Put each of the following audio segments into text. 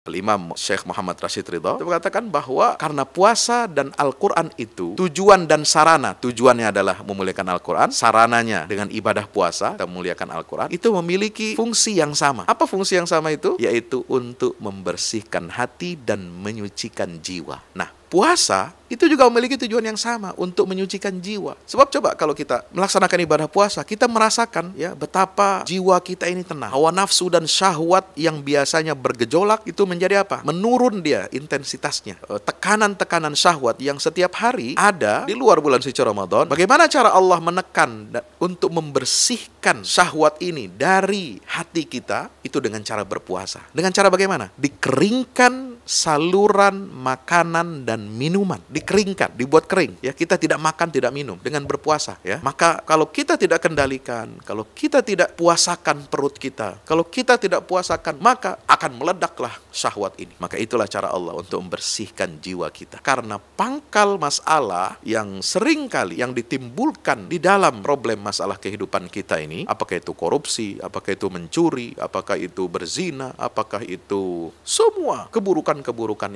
Imam Syekh Muhammad Rashid Ridha mengatakan bahwa karena puasa dan Al-Quran itu tujuan dan sarana, tujuannya adalah memuliakan Al-Quran, sarananya dengan ibadah puasa dan memuliakan Al-Quran, itu memiliki fungsi yang sama. Apa fungsi yang sama itu? Yaitu untuk membersihkan hati dan menyucikan jiwa. Nah, puasa itu juga memiliki tujuan yang sama, untuk menyucikan jiwa. Sebab coba kalau kita melaksanakan ibadah puasa, kita merasakan ya betapa jiwa kita ini tenang. Hawa nafsu dan syahwat yang biasanya bergejolak itu menjadi apa? Menurun dia intensitasnya. Tekanan-tekanan syahwat yang setiap hari ada di luar bulan suci Ramadan. Bagaimana cara Allah menekan untuk membersihkan syahwat ini dari hati kita? Itu dengan cara berpuasa. Dengan cara bagaimana? Dikeringkan saluran makanan dan minuman, dikeringkan, dibuat kering ya. Kita tidak makan, tidak minum dengan berpuasa ya. Maka kalau kita tidak kendalikan, kalau kita tidak puasakan perut kita, kalau kita tidak puasakan, maka akan meledaklah syahwat ini. Maka itulah cara Allah untuk membersihkan jiwa kita. Karena pangkal masalah yang sering kali yang ditimbulkan di dalam problem masalah kehidupan kita ini, apakah itu korupsi, apakah itu mencuri, apakah itu berzina, apakah itu semua keburukan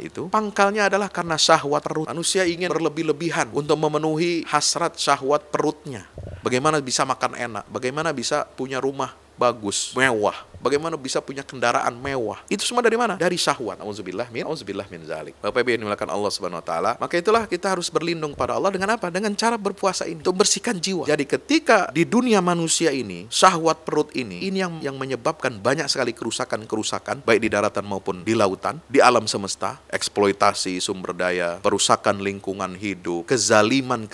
itu, pangkalnya adalah karena syahwat perut. Manusia ingin berlebih-lebihan untuk memenuhi hasrat syahwat perutnya. Bagaimana bisa makan enak, bagaimana bisa punya rumah bagus, mewah, bagaimana bisa punya kendaraan mewah. Itu semua dari mana? Dari syahwat. Auzubillah min zalik. Bapak Ibu yang dimulakan Allah Subhanahu wa taala, maka itulah kita harus berlindung pada Allah dengan apa? Dengan cara berpuasa ini, untuk bersihkan jiwa. Jadi ketika di dunia manusia ini, syahwat perut ini yang menyebabkan banyak sekali kerusakan-kerusakan, baik di daratan maupun di lautan, di alam semesta, eksploitasi sumber daya, perusakan lingkungan hidup, kezaliman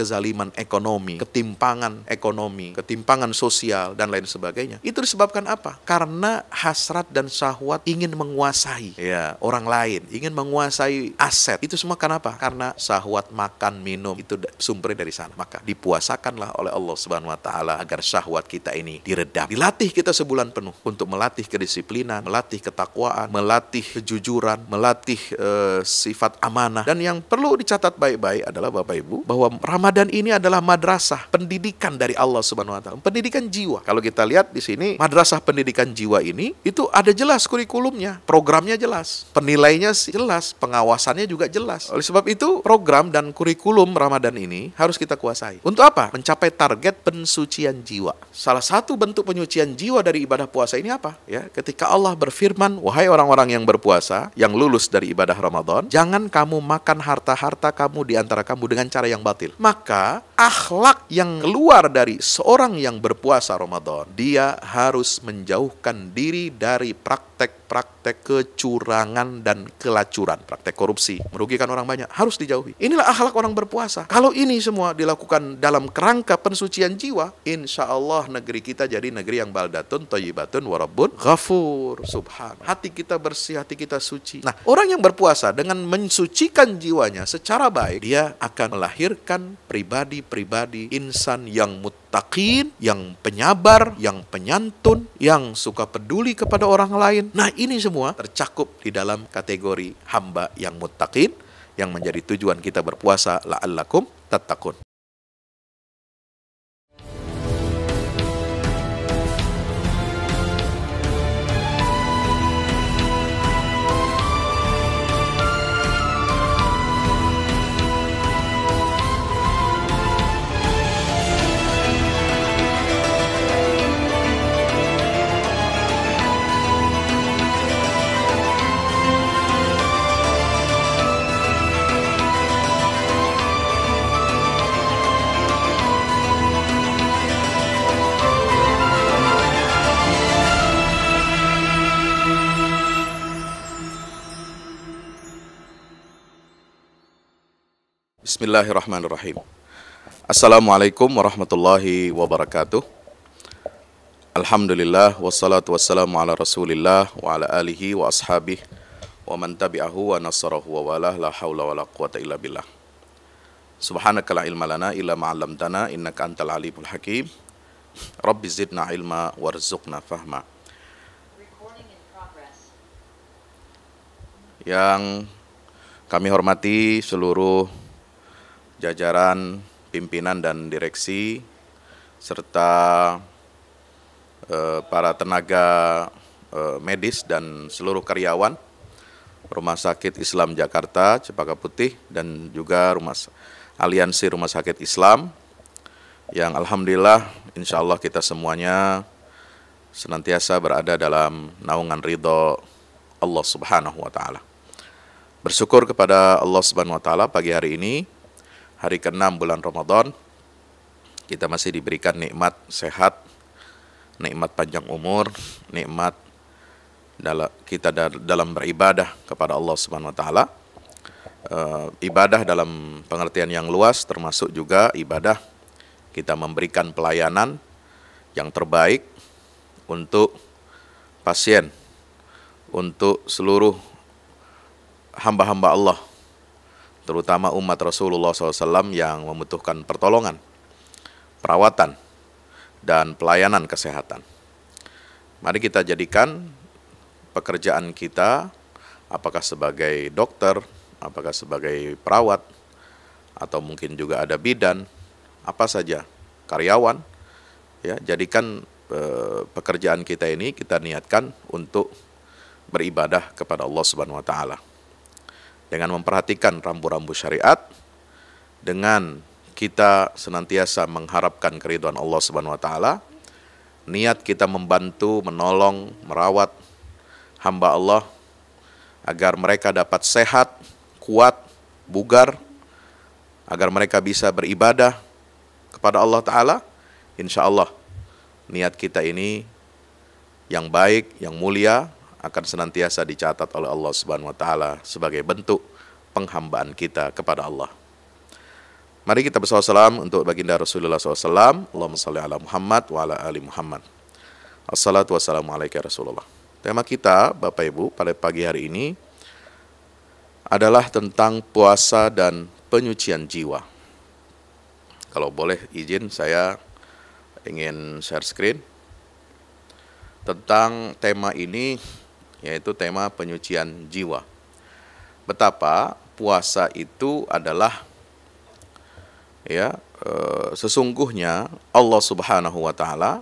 ekonomi, ketimpangan sosial, dan lain sebagainya. Itu disebabkan apa? Karena hasrat dan syahwat ingin menguasai ya orang lain, ingin menguasai aset. Itu semua kenapa? Karena syahwat makan, minum itu sumbernya dari sana. Maka dipuasakanlah oleh Allah Subhanahu wa taala agar syahwat kita ini diredam. Dilatih kita sebulan penuh untuk melatih kedisiplinan, melatih ketakwaan, melatih kejujuran, melatih sifat amanah. Dan yang perlu dicatat baik-baik adalah Bapak Ibu, bahwa Ramadan ini adalah madrasah pendidikan dari Allah Subhanahu wa taala, pendidikan jiwa. Kalau kita lihat di sini, madrasah pendidikan jiwa ini itu ada jelas kurikulumnya, programnya jelas, penilainya jelas, pengawasannya juga jelas. Oleh sebab itu, program dan kurikulum Ramadan ini harus kita kuasai. Untuk apa? Mencapai target pensucian jiwa. Salah satu bentuk penyucian jiwa dari ibadah puasa ini apa? Ya, ketika Allah berfirman, wahai orang-orang yang berpuasa, yang lulus dari ibadah Ramadan, jangan kamu makan harta-harta kamu di antara kamu dengan cara yang batil. Maka akhlak yang keluar dari seorang yang berpuasa Ramadan, dia harus menjauhkan diri dari praktek kecurangan dan kelacuran, praktek korupsi, merugikan orang banyak, harus dijauhi. Inilah akhlak orang berpuasa. Kalau ini semua dilakukan dalam kerangka pensucian jiwa, insya Allah negeri kita jadi negeri yang baldatun, thayyibatun, warabbun ghafur. Subhanallah. Hati kita bersih, hati kita suci. Nah, orang yang berpuasa dengan mensucikan jiwanya secara baik, dia akan melahirkan pribadi-pribadi insan yang muttaqin, yang penyabar, yang penyantun, yang suka peduli kepada orang lain. Nah, ini semua tercakup di dalam kategori hamba yang muttaqin, yang menjadi tujuan kita berpuasa, la'allakum tattaqun. Bismillahirrahmanirrahim. Assalamualaikum warahmatullahi wabarakatuh. Alhamdulillah wassalatu wassalamu ala Rasulillah wa ala alihi wa ashabihi wa man tabi'ahu wa nasarahu wa walah, la haula wa la quwata illa billah. Subhanaka la ilma lana illa ma 'allamtana innaka antal alimul hakim. Rabbi zidna ilma warzuqna fahma. Yang kami hormati seluruh jajaran pimpinan dan direksi serta para tenaga medis dan seluruh karyawan Rumah Sakit Islam Jakarta, Cempaka Putih, dan juga Aliansi Rumah Sakit Islam, yang alhamdulillah insya Allah kita semuanya senantiasa berada dalam naungan ridho Allah Subhanahu wa Ta'ala. Bersyukur kepada Allah Subhanahu wa Ta'ala, pagi hari ini, hari ke-6 bulan Ramadan, kita masih diberikan nikmat sehat, nikmat panjang umur, nikmat kita dalam beribadah kepada Allah Subhanahu wa Ta'ala. Ibadah dalam pengertian yang luas termasuk juga ibadah kita memberikan pelayanan yang terbaik untuk pasien, untuk seluruh hamba-hamba Allah, terutama umat Rasulullah SAW yang membutuhkan pertolongan, perawatan, dan pelayanan kesehatan. Mari kita jadikan pekerjaan kita, apakah sebagai dokter, apakah sebagai perawat, atau mungkin juga ada bidan, apa saja, karyawan, ya, jadikan pekerjaan kita ini kita niatkan untuk beribadah kepada Allah Subhanahu wa Ta'ala. Dengan memperhatikan rambu-rambu syariat, dengan kita senantiasa mengharapkan keridhaan Allah Subhanahu wa Ta'ala, niat kita membantu, menolong, merawat hamba Allah agar mereka dapat sehat, kuat, bugar, agar mereka bisa beribadah kepada Allah Ta'ala. Insya Allah niat kita ini yang baik, yang mulia akan senantiasa dicatat oleh Allah Subhanahu wa Ta'ala sebagai bentuk penghambaan kita kepada Allah. Mari kita bersalawat salam untuk baginda Rasulullah SAW. Allahumma salli ala Muhammad wa ala ali Muhammad. Assalatu wassalamu alaika Rasulullah. Tema kita, Bapak Ibu, pada pagi hari ini adalah tentang puasa dan penyucian jiwa. Kalau boleh izin, saya ingin share screen tentang tema ini, yaitu tema penyucian jiwa. Betapa puasa itu adalah sesungguhnya Allah Subhanahu wa Ta'ala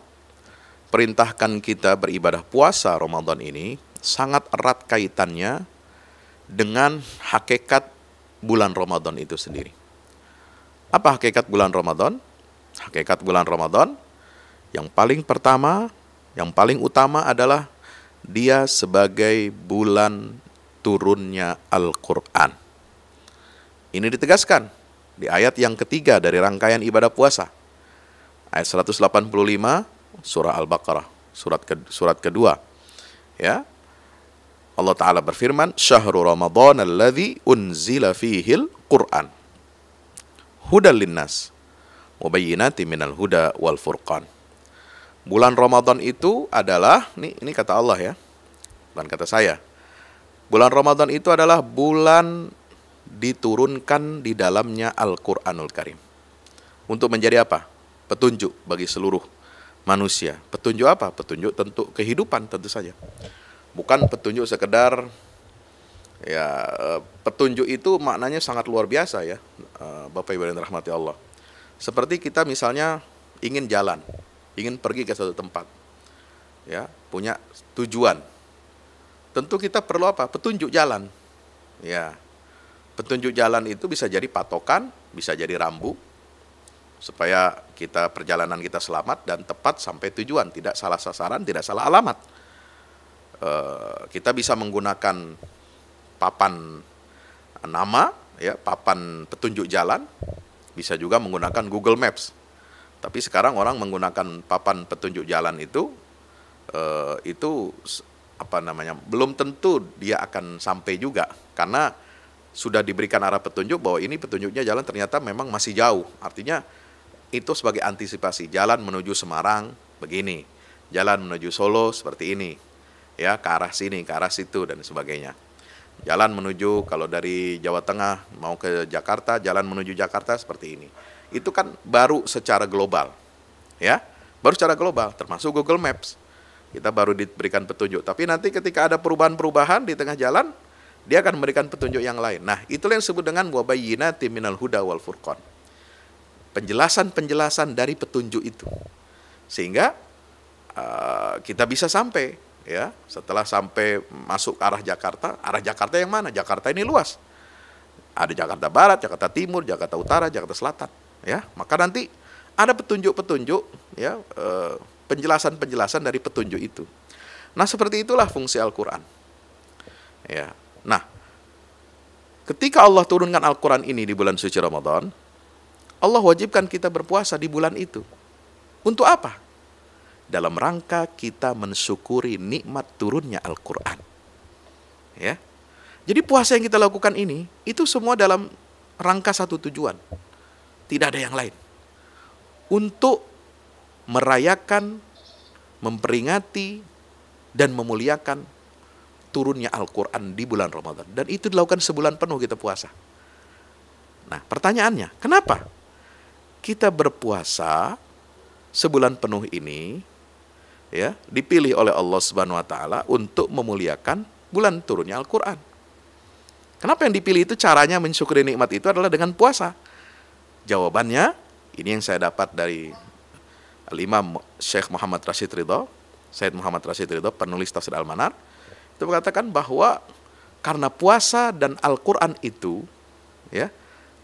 perintahkan kita beribadah puasa Ramadan ini sangat erat kaitannya dengan hakikat bulan Ramadan itu sendiri. Apa hakikat bulan Ramadan? Hakikat bulan Ramadan yang paling pertama, yang paling utama adalah dia sebagai bulan turunnya Al-Quran. Ini ditegaskan di ayat yang ketiga dari rangkaian ibadah puasa. Ayat 185 surah Al-Baqarah, surat kedua. Ya. Allah Ta'ala berfirman, "Syahrul Ramadan alladzi unzila fihil Qur'an. Hudal linnas, mubayyinati minal huda wal furqan." Bulan Ramadan itu adalah, ini kata Allah ya, bukan kata saya. Bulan Ramadan itu adalah bulan diturunkan di dalamnya Al-Quranul Karim. Untuk menjadi apa? Petunjuk bagi seluruh manusia. Petunjuk apa? Petunjuk tentu kehidupan tentu saja. Bukan petunjuk sekedar, ya, petunjuk itu maknanya sangat luar biasa ya, Bapak Ibu yang dirahmati Allah. Seperti kita misalnya ingin jalan, ingin pergi ke suatu tempat, ya, punya tujuan. Tentu kita perlu apa? Petunjuk jalan. Ya. Petunjuk jalan itu bisa jadi patokan, bisa jadi rambu, supaya perjalanan kita selamat dan tepat sampai tujuan, tidak salah sasaran, tidak salah alamat. Kita bisa menggunakan papan nama, ya, papan petunjuk jalan, bisa juga menggunakan Google Maps. Tapi sekarang orang menggunakan papan petunjuk jalan itu belum tentu dia akan sampai juga, karena sudah diberikan arah petunjuk bahwa ini petunjuknya jalan ternyata memang masih jauh. Artinya itu sebagai antisipasi, jalan menuju Semarang begini, jalan menuju Solo seperti ini, ya, ke arah sini, ke arah situ dan sebagainya. Jalan menuju, kalau dari Jawa Tengah mau ke Jakarta, jalan menuju Jakarta seperti ini. Itu kan baru secara global, ya, baru secara global, termasuk Google Maps. Kita baru diberikan petunjuk, tapi nanti ketika ada perubahan-perubahan di tengah jalan, dia akan memberikan petunjuk yang lain. Nah, itulah yang disebut dengan wabayyinati minal huda wal furqan. Penjelasan-penjelasan dari petunjuk itu. Sehingga kita bisa sampai, ya, setelah sampai masuk ke arah Jakarta yang mana? Jakarta ini luas. Ada Jakarta Barat, Jakarta Timur, Jakarta Utara, Jakarta Selatan, ya. Maka nanti ada petunjuk-petunjuk, ya, penjelasan-penjelasan dari petunjuk itu. Nah, seperti itulah fungsi Al-Qur'an. Ya. Nah, ketika Allah turunkan Al-Qur'an ini di bulan suci Ramadan, Allah wajibkan kita berpuasa di bulan itu. Untuk apa? Dalam rangka kita mensyukuri nikmat turunnya Al-Qur'an. Ya. Jadi puasa yang kita lakukan ini, itu semua dalam rangka satu tujuan. Tidak ada yang lain. Untuk merayakan, memperingati, dan memuliakan turunnya Al-Quran di bulan Ramadan. Dan itu dilakukan sebulan penuh kita puasa. Nah, pertanyaannya, kenapa kita berpuasa sebulan penuh ini, ya, dipilih oleh Allah Subhanahu wa taala untuk memuliakan bulan turunnya Al-Quran? Kenapa yang dipilih itu caranya mensyukuri nikmat itu adalah dengan puasa? Jawabannya, ini yang saya dapat dari Al-Imam Syekh Muhammad Rashid Ridho, Syed Muhammad Rashid Ridho, penulis Tafsir Al-Manar, itu mengatakan bahwa karena puasa dan Al-Quran itu, ya,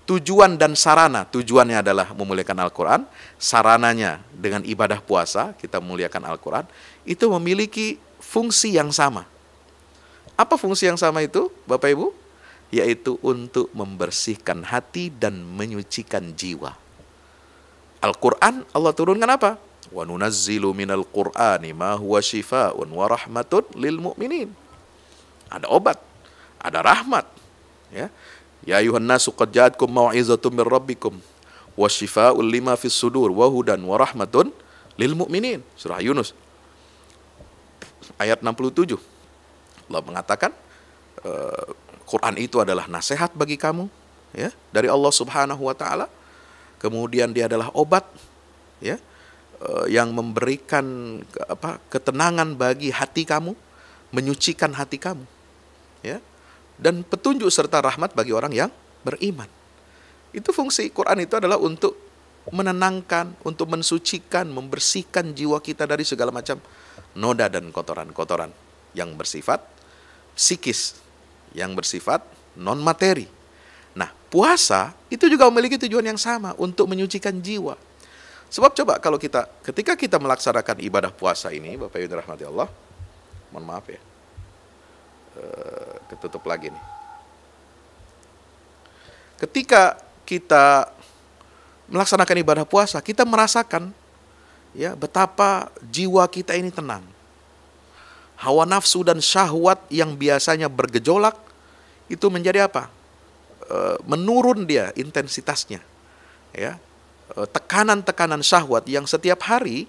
tujuan dan sarana, tujuannya adalah memuliakan Al-Quran, sarananya dengan ibadah puasa, kita memuliakan Al-Quran, itu memiliki fungsi yang sama. Apa fungsi yang sama itu, Bapak Ibu? Yaitu untuk membersihkan hati dan menyucikan jiwa. Al-Quran Allah turunkan apa? Wa nunazzilu minal Qur'ani ma huwa shifaa'un wa rahmatun lil mu'minin. Ada obat, ada rahmat, ya. Ya ayuhan nasu qad ja'atkum mau'izatun mir rabbikum wa shifaa'un lima fis sudur wa hudan wa rahmatun lil mu'minin. Surah Yunus ayat 67. Allah mengatakan Quran itu adalah nasihat bagi kamu, ya, dari Allah Subhanahu wa taala. Kemudian dia adalah obat, ya, yang memberikan ketenangan bagi hati kamu, menyucikan hati kamu, ya. Dan petunjuk serta rahmat bagi orang yang beriman. Itu fungsi Quran itu adalah untuk menenangkan, untuk mensucikan, membersihkan jiwa kita dari segala macam noda dan kotoran-kotoran yang bersifat psikis, yang bersifat non-materi. Nah, puasa itu juga memiliki tujuan yang sama, untuk menyucikan jiwa. Sebab coba kalau ketika kita melaksanakan ibadah puasa ini, Bapak Ibu rahmati Allah, mohon maaf ya, ketutup lagi nih. Ketika kita melaksanakan ibadah puasa, kita merasakan, ya, betapa jiwa kita ini tenang. Hawa nafsu dan syahwat yang biasanya bergejolak itu menjadi apa? Menurun dia intensitasnya, ya. Tekanan-tekanan syahwat yang setiap hari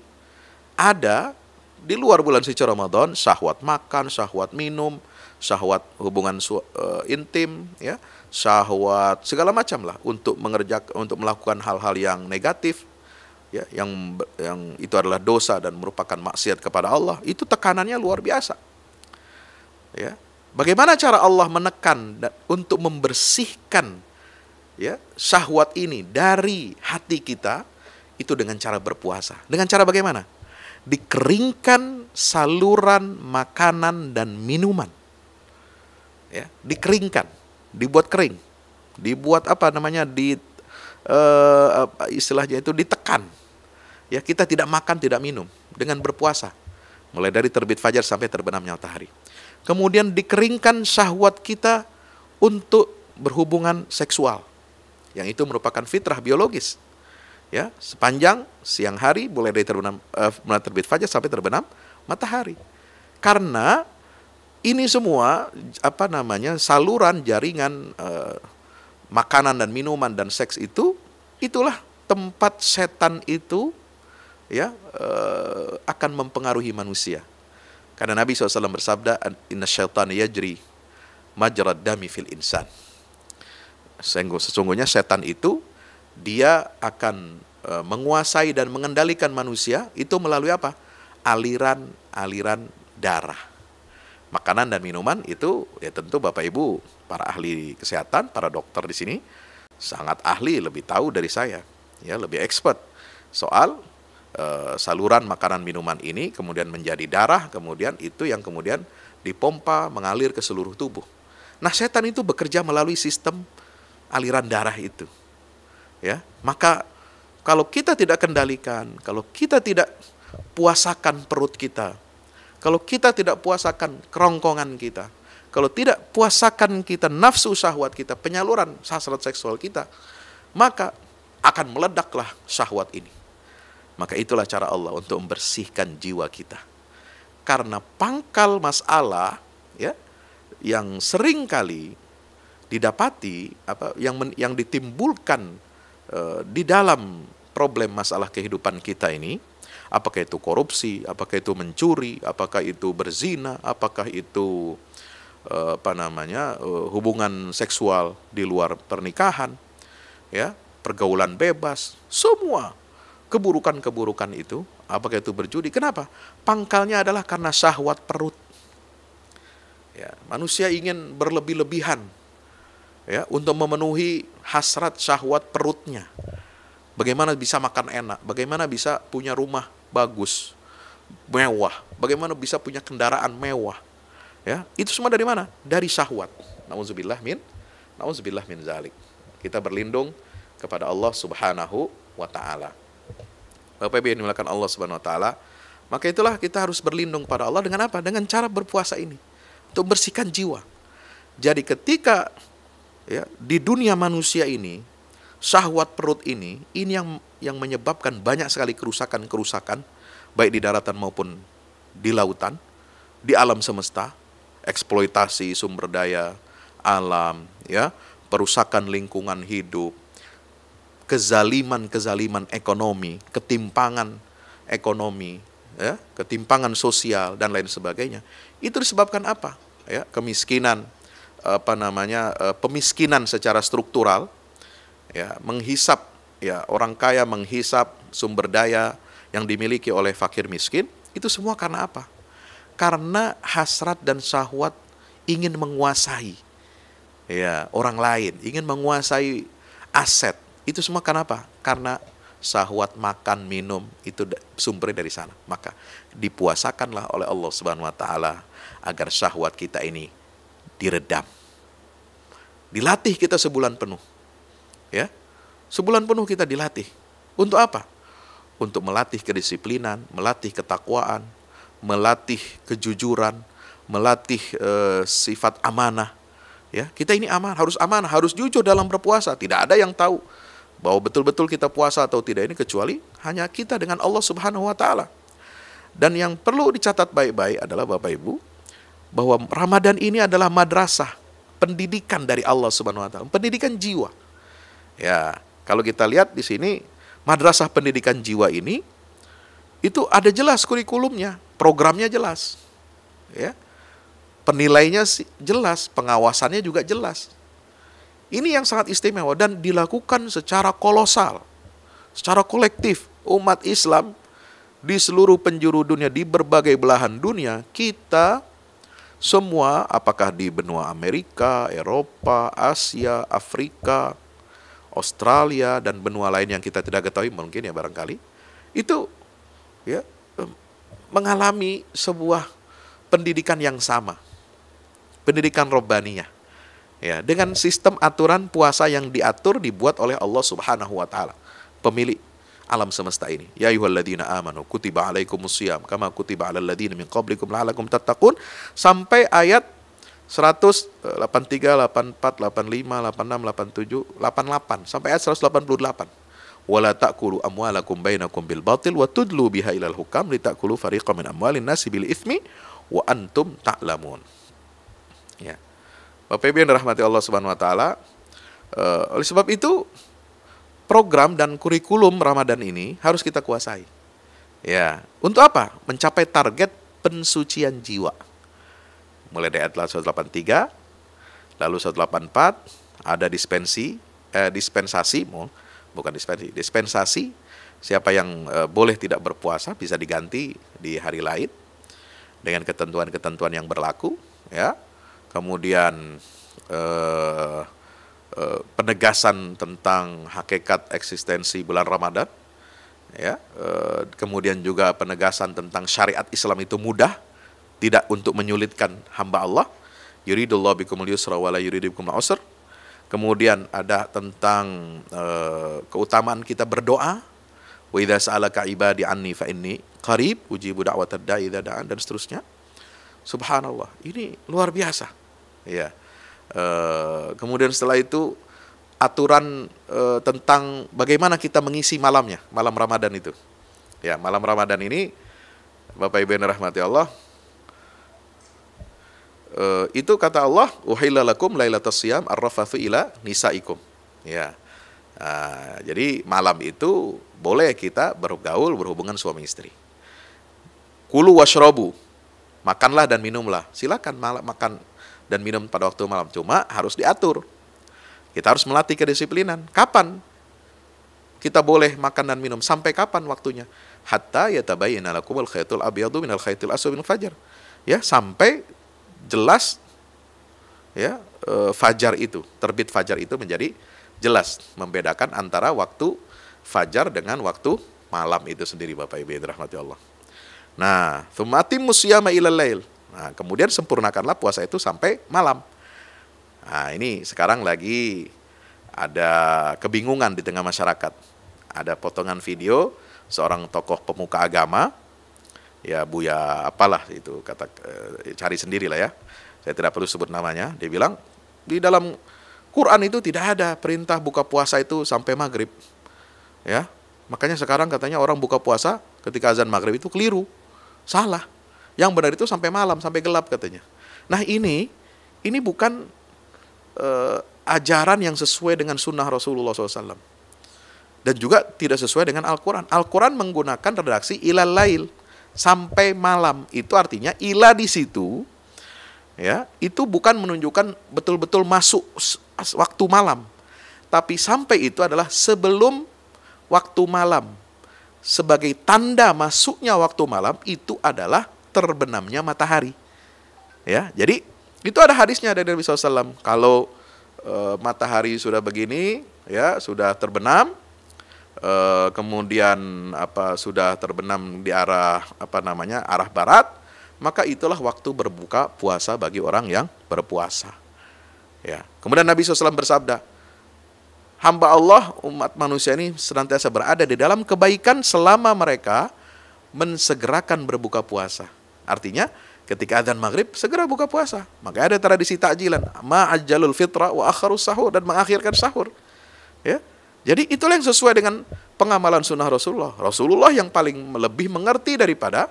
ada di luar bulan suci Ramadan, syahwat makan, syahwat minum, syahwat hubungan intim, ya, syahwat segala macam lah untuk melakukan hal-hal yang negatif, ya, yang itu adalah dosa dan merupakan maksiat kepada Allah. Itu tekanannya luar biasa, ya. Bagaimana cara Allah menekan untuk membersihkan, ya, syahwat ini dari hati kita? Itu dengan cara berpuasa. Dengan cara bagaimana? Dikeringkan saluran makanan dan minuman, ya, dikeringkan, dibuat kering, dibuat istilahnya itu ditekan, ya. Kita tidak makan, tidak minum dengan berpuasa, mulai dari terbit fajar sampai terbenamnya matahari. Kemudian dikeringkan syahwat kita untuk berhubungan seksual, yang itu merupakan fitrah biologis, ya, sepanjang siang hari, mulai dari mulai terbit fajar sampai terbenam matahari. Karena ini semua saluran jaringan makanan dan minuman dan seks itulah tempat setan itu, ya, akan mempengaruhi manusia. Karena Nabi SAW bersabda, inna syaitan yajri majrad dami fil insan. Sesungguhnya setan itu dia akan menguasai dan mengendalikan manusia itu melalui apa? Aliran darah. Makanan dan minuman itu, ya, tentu Bapak Ibu para ahli kesehatan, para dokter di sini sangat ahli, lebih tahu dari saya, ya, lebih expert soal saluran makanan minuman ini kemudian menjadi darah, kemudian itu yang kemudian dipompa mengalir ke seluruh tubuh. Nah, setan itu bekerja melalui sistem aliran darah itu. Ya, maka kalau kita tidak kendalikan, kalau kita tidak puasakan perut kita, kalau kita tidak puasakan kerongkongan kita, kalau tidak puasakan kita nafsu syahwat kita, penyaluran hasrat seksual kita, maka akan meledaklah syahwat ini. Maka itulah cara Allah untuk membersihkan jiwa kita. Karena pangkal masalah ya yang sering kali didapati yang ditimbulkan di dalam problem masalah kehidupan kita ini, apakah itu korupsi, apakah itu mencuri, apakah itu berzina, apakah itu hubungan seksual di luar pernikahan, ya, pergaulan bebas, semua keburukan-keburukan itu, apakah itu berjudi, kenapa? Pangkalnya adalah karena syahwat perut. Ya, manusia ingin berlebih-lebihan ya untuk memenuhi hasrat syahwat perutnya. Bagaimana bisa makan enak, bagaimana bisa punya rumah bagus, mewah, bagaimana bisa punya kendaraan mewah. Ya, itu semua dari mana? Dari syahwat. Nauzubillah min zalik. Kita berlindung kepada Allah Subhanahu wa taala. Bapak Ibu yang dimuliakan Allah Subhanahu wa taala, maka itulah kita harus berlindung pada Allah dengan apa? Dengan cara berpuasa ini untuk bersihkan jiwa. Jadi ketika ya di dunia manusia ini syahwat perut ini yang menyebabkan banyak sekali kerusakan-kerusakan baik di daratan maupun di lautan, di alam semesta, eksploitasi sumber daya alam, ya, perusakan lingkungan hidup, kezaliman ekonomi, ketimpangan ekonomi, ya, ketimpangan sosial dan lain sebagainya. Itu disebabkan apa? Ya, kemiskinan, pemiskinan secara struktural, ya, menghisap, ya, orang kaya menghisap sumber daya yang dimiliki oleh fakir miskin. Itu semua karena apa? Karena hasrat dan syahwat ingin menguasai, ya, orang lain, ingin menguasai aset. Itu semua karena apa? Karena syahwat makan, minum, itu sumbernya dari sana. Maka dipuasakanlah oleh Allah Subhanahu wa taala agar syahwat kita ini diredam. Dilatih kita sebulan penuh. Ya. Sebulan penuh kita dilatih. Untuk apa? Untuk melatih kedisiplinan, melatih ketakwaan, melatih kejujuran, melatih sifat amanah. Ya, kita ini amanah, harus jujur dalam berpuasa. Tidak ada yang tahu bahwa betul-betul kita puasa atau tidak ini kecuali hanya kita dengan Allah Subhanahu wa taala. Dan yang perlu dicatat baik-baik adalah Bapak Ibu, bahwa Ramadan ini adalah madrasah, pendidikan dari Allah Subhanahu wa taala, pendidikan jiwa. Ya, kalau kita lihat di sini madrasah pendidikan jiwa ini itu ada jelas kurikulumnya, programnya jelas. Ya. Penilainya jelas, pengawasannya juga jelas. Ini yang sangat istimewa dan dilakukan secara kolosal, secara kolektif. Umat Islam di seluruh penjuru dunia, di berbagai belahan dunia, kita semua, apakah di benua Amerika, Eropa, Asia, Afrika, Australia, dan benua lain yang kita tidak ketahui mungkin ya barangkali, itu ya mengalami sebuah pendidikan yang sama, pendidikan robbaniyah. Ya, dengan sistem aturan puasa yang dibuat oleh Allah Subhanahu wa taala, pemilik alam semesta ini. Ya ayyuhalladzina amanu kutiba alaikumusiyam kama kutiba alal ladzina min qablikum la'allakum tattaqun, sampai ayat 183, 84, 85, 86, 87, 88 sampai ayat 188. Wala ta'kulu amwalakum bainakum bil batil wa tudlu biha ilal hukam litakulu fariqan min amwalin nasi bil itsmi wa antum ta'lamun. Ya. Bapak Ibu yang dirahmati Allah Subhanahu wa taala, oleh sebab itu program dan kurikulum Ramadan ini harus kita kuasai. Ya, untuk apa? Mencapai target pensucian jiwa. Mulai dari ayat 183, lalu 184 ada dispensasi. Siapa yang boleh tidak berpuasa bisa diganti di hari lain dengan ketentuan-ketentuan yang berlaku, ya. Kemudian penegasan tentang hakikat eksistensi bulan Ramadan, ya. Kemudian juga penegasan tentang syariat Islam itu mudah, tidak untuk menyulitkan hamba Allah. Yuridullahu bikumul yusra wala yuridu bikumul usra. Kemudian ada tentang keutamaan kita berdoa. Wa idza sa'alaka ibadi anni fa inni qarib ujibu da'watad da'i idza da'an, dan seterusnya. Subhanallah, ini luar biasa. Ya. Kemudian setelah itu aturan tentang bagaimana kita mengisi malamnya, malam Ramadan itu. Ya, malam Ramadan ini Bapak Ibu yang rahmati Allah, itu kata Allah, uhilla lakum lailatas siyam arrafathu ila nisaikum. Ya. Jadi malam itu boleh kita bergaul, berhubungan suami istri. Kulu washrabu, makanlah dan minumlah. Silakan makan dan minum pada waktu malam, cuma harus diatur. Kita harus melatih kedisiplinan. Kapan kita boleh makan dan minum? Sampai kapan waktunya? Hatta yatabayyana lakumul khaytul abyadu minal khaytil aswad minal fajr. Ya, sampai jelas ya, fajar itu, terbit fajar itu menjadi jelas, membedakan antara waktu fajar dengan waktu malam itu sendiri, Bapak Ibu yang dirahmati Allah. Nah, tsumma atimmus siyama ilal lail. Nah, kemudian sempurnakanlah puasa itu sampai malam. Nah, ini sekarang lagi ada kebingungan di tengah masyarakat. Ada potongan video seorang tokoh pemuka agama, ya Buya apalah itu, cari sendiri lah ya. Saya tidak perlu sebut namanya. Dia bilang di dalam Quran itu tidak ada perintah buka puasa itu sampai maghrib. Ya, makanya sekarang katanya orang buka puasa ketika azan maghrib itu keliru, salah. Yang benar itu sampai malam, sampai gelap katanya. Nah ini bukan ajaran yang sesuai dengan sunnah Rasulullah SAW. Dan juga tidak sesuai dengan Al-Quran. Al-Quran menggunakan redaksi ilal lail, sampai malam. Itu artinya ila di situ, ya, itu bukan menunjukkan betul-betul masuk waktu malam. Tapi sampai itu adalah sebelum waktu malam. Sebagai tanda masuknya waktu malam itu adalah terbenamnya matahari. Ya, jadi itu ada hadisnya dari Nabi SAW. Kalau matahari sudah begini, ya sudah terbenam, kemudian sudah terbenam di arah arah barat, maka itulah waktu berbuka puasa bagi orang yang berpuasa. Ya. Kemudian Nabi SAW bersabda, hamba Allah, umat manusia ini senantiasa berada di dalam kebaikan selama mereka mensegerakan berbuka puasa. Artinya ketika azan maghrib segera buka puasa. Maka ada tradisi takjilan, ma'ajjalul fitra wa akharus sahur, dan mengakhirkan sahur. Ya. Jadi itulah yang sesuai dengan pengamalan sunnah Rasulullah. Rasulullah yang paling lebih mengerti daripada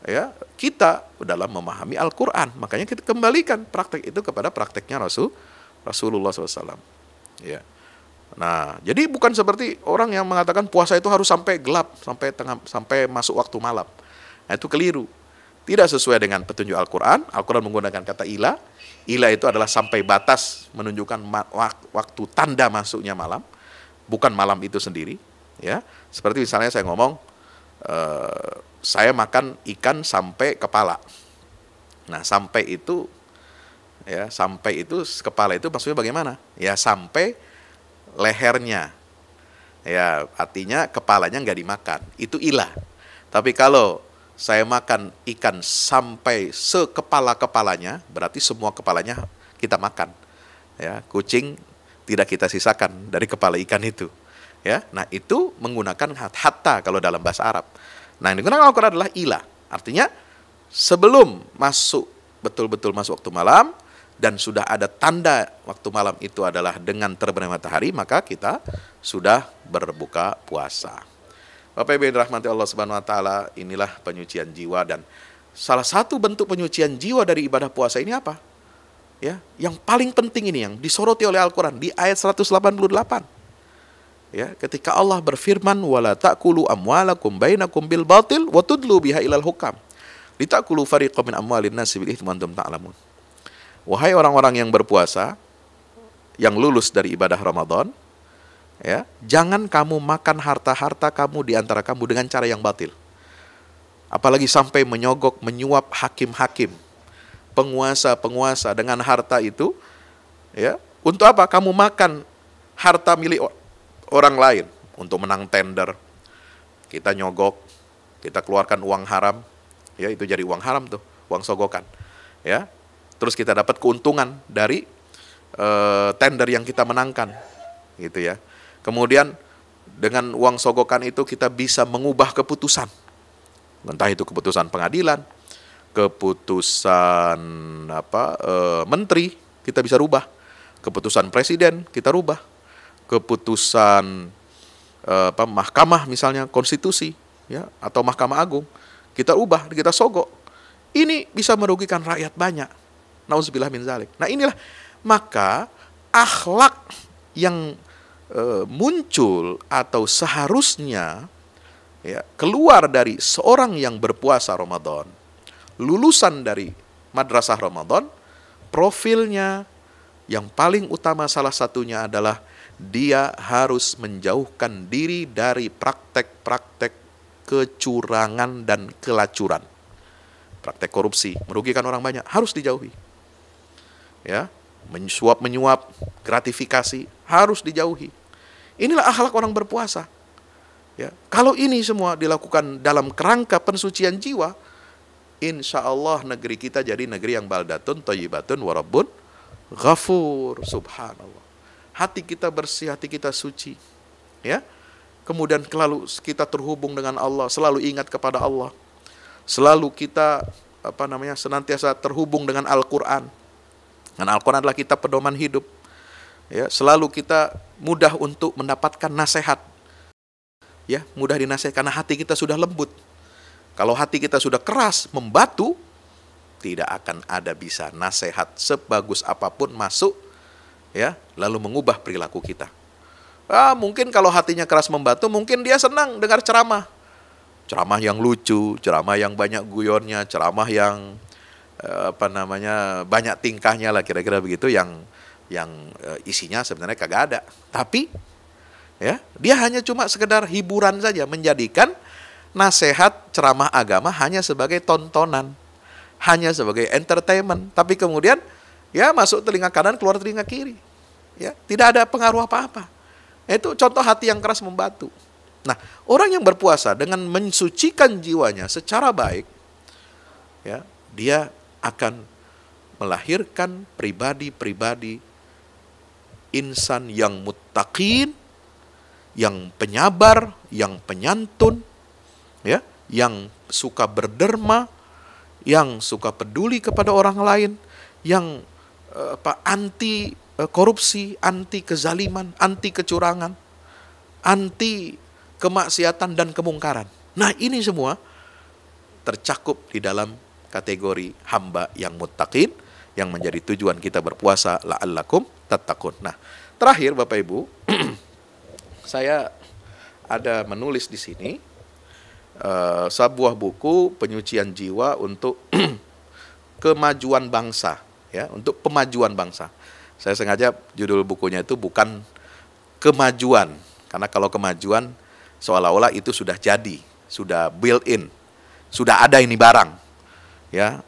ya kita dalam memahami Al-Quran. Makanya kita kembalikan praktek itu kepada prakteknya Rasulullah SAW. Ya. Nah, jadi bukan seperti orang yang mengatakan puasa itu harus sampai gelap, sampai masuk waktu malam. Nah, itu keliru. Tidak sesuai dengan petunjuk Al-Quran. Al-Quran menggunakan kata ila. Ila itu adalah sampai batas menunjukkan waktu tanda masuknya malam, bukan malam itu sendiri. Ya, seperti misalnya saya ngomong, saya makan ikan sampai kepala. Nah, sampai itu kepala itu maksudnya bagaimana? Ya, sampai lehernya. Ya, artinya kepalanya nggak dimakan. Itu ilah. Tapi kalau saya makan ikan sampai sekepala-kepalanya, berarti semua kepalanya kita makan. Ya, kucing tidak kita sisakan dari kepala ikan itu. Ya, nah itu menggunakan hatta kalau dalam bahasa Arab. Nah, yang digunakan Al-Quran adalah ilah. Artinya sebelum betul-betul masuk waktu malam, dan sudah ada tanda waktu malam itu adalah dengan terbenam matahari, maka kita sudah berbuka puasa. Bapak Ibu yang dirahmati Allah Subhanahu wa taala, inilah penyucian jiwa, dan salah satu bentuk penyucian jiwa dari ibadah puasa ini apa? Ya, yang paling penting ini yang disoroti oleh Al-Qur'an di ayat 188. Ya, ketika Allah berfirman wala ta'kulu amwalakum bainakum bil batil wa tudlu biha ilal hukam litakulu fariqam min amwalin nasi bil itsmi antum ta'lamun. Wahai orang-orang yang berpuasa, yang lulus dari ibadah Ramadan, ya, jangan kamu makan harta-harta kamu di antara kamu dengan cara yang batil. Apalagi sampai menyogok, menyuap hakim-hakim, penguasa-penguasa dengan harta itu, ya. Untuk apa? Kamu makan harta milik orang lain untuk menang tender, kita nyogok, kita keluarkan uang haram, ya itu jadi uang haram tuh, uang sogokan, ya. Terus kita dapat keuntungan dari tender yang kita menangkan, gitu ya. Kemudian dengan uang sogokan itu kita bisa mengubah keputusan, entah itu keputusan pengadilan, keputusan menteri kita bisa rubah, keputusan presiden kita rubah, keputusan mahkamah misalnya konstitusi, ya, atau mahkamah agung kita ubah, kita sogok. Ini bisa merugikan rakyat banyak. Nauzubillah min zalik. Nah inilah, maka akhlak yang muncul atau seharusnya ya, keluar dari seorang yang berpuasa Ramadan, lulusan dari madrasah Ramadan, profilnya yang paling utama salah satunya adalah dia harus menjauhkan diri dari praktek-praktek kecurangan dan kelacuran. Praktek korupsi, merugikan orang banyak, harus dijauhi. Ya, menyuap, gratifikasi, harus dijauhi. Inilah akhlak orang berpuasa. Ya, kalau ini semua dilakukan dalam kerangka pensucian jiwa, insya Allah negeri kita jadi negeri yang baldatun, thayyibatun, warabbun ghafur. Subhanallah. Hati kita bersih, hati kita suci. Ya, kemudian selalu kita terhubung dengan Allah, selalu ingat kepada Allah. Selalu kita senantiasa terhubung dengan Al-Quran. Dan Al-Quran adalah kitab pedoman hidup. Ya, selalu kita mudah untuk mendapatkan nasihat. Ya, mudah dinasihat karena hati kita sudah lembut. Kalau hati kita sudah keras, membatu, tidak akan ada bisa nasihat sebagus apapun masuk, ya, lalu mengubah perilaku kita. Mungkin kalau hatinya keras membatu, mungkin dia senang dengar ceramah. Ceramah yang lucu, ceramah yang banyak guyonnya, ceramah yang banyak tingkahnya lah, kira-kira begitu, yang isinya sebenarnya kagak ada. Tapi ya, dia hanya cuma sekedar hiburan saja, menjadikan nasihat ceramah agama hanya sebagai tontonan, hanya sebagai entertainment. Tapi kemudian ya masuk telinga kanan, keluar telinga kiri. Ya, tidak ada pengaruh apa-apa. Itu contoh hati yang keras membatu. Nah, orang yang berpuasa dengan mensucikan jiwanya secara baik, ya, dia akan melahirkan pribadi-pribadi insan yang muttaqin, yang penyabar, yang penyantun, ya, yang suka berderma, yang suka peduli kepada orang lain, yang anti korupsi, anti kezaliman, anti kecurangan, anti kemaksiatan dan kemungkaran. Nah, ini semua tercakup di dalam kategori hamba yang muttaqin, yang menjadi tujuan kita berpuasa, la'allakum tattaqun. Nah, terakhir Bapak Ibu, saya ada menulis di sini sebuah buku penyucian jiwa untuk kemajuan bangsa, ya, untuk pemajuan bangsa. Saya sengaja judul bukunya itu bukan kemajuan, karena kalau kemajuan seolah-olah itu sudah jadi, sudah built in, sudah ada ini barang, ya,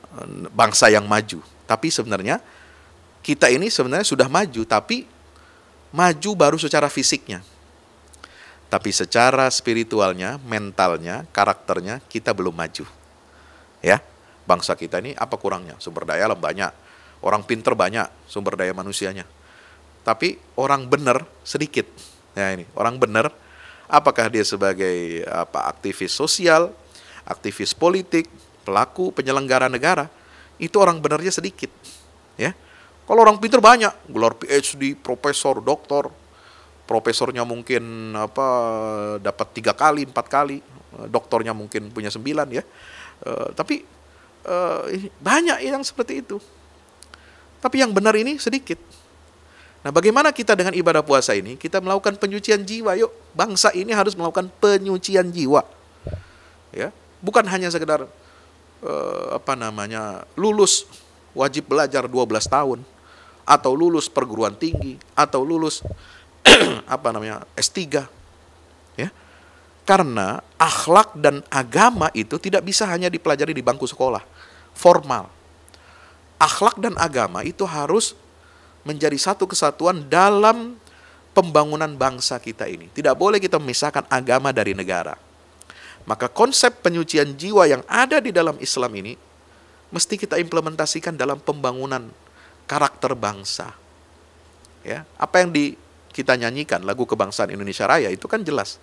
bangsa yang maju. Tapi sebenarnya kita ini sebenarnya sudah maju, tapi maju baru secara fisiknya. Tapi secara spiritualnya, mentalnya, karakternya kita belum maju. Ya, bangsa kita ini apa kurangnya? Sumber daya alam banyak, orang pinter banyak, sumber daya manusianya. Tapi orang benar sedikit. Ya, ini orang benar, apakah dia sebagai aktivis sosial, aktivis politik, pelaku penyelenggara negara, itu orang benarnya sedikit. Ya, kalau orang pinter banyak, gelar PhD, profesor, doktor. Profesornya mungkin dapat 3 kali, 4 kali, doktornya mungkin punya 9, ya. Tapi banyak yang seperti itu. Tapi yang benar ini sedikit. Nah, bagaimana kita dengan ibadah puasa ini? Kita melakukan penyucian jiwa. Yuk, bangsa ini harus melakukan penyucian jiwa. Ya, bukan hanya sekedar lulus wajib belajar 12 tahun, atau lulus perguruan tinggi, atau lulus S3, ya. Karena akhlak dan agama itu tidak bisa hanya dipelajari di bangku sekolah formal. Akhlak dan agama itu harus menjadi satu kesatuan dalam pembangunan bangsa kita ini. Tidak boleh kita memisahkan agama dari negara. Maka konsep penyucian jiwa yang ada di dalam Islam ini mesti kita implementasikan dalam pembangunan karakter bangsa. Ya, apa yang kita nyanyikan lagu kebangsaan Indonesia Raya itu kan jelas.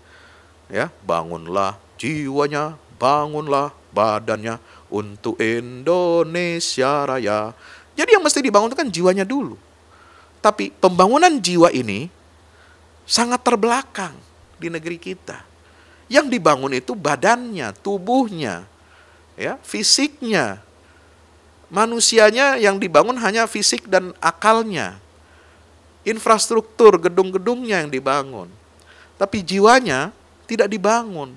Ya, bangunlah jiwanya, bangunlah badannya untuk Indonesia Raya. Jadi yang mesti dibangun itu kan jiwanya dulu. Tapi pembangunan jiwa ini sangat terbelakang di negeri kita. Yang dibangun itu badannya, tubuhnya, ya, fisiknya. Manusianya yang dibangun hanya fisik dan akalnya. Infrastruktur gedung-gedungnya yang dibangun. Tapi jiwanya tidak dibangun.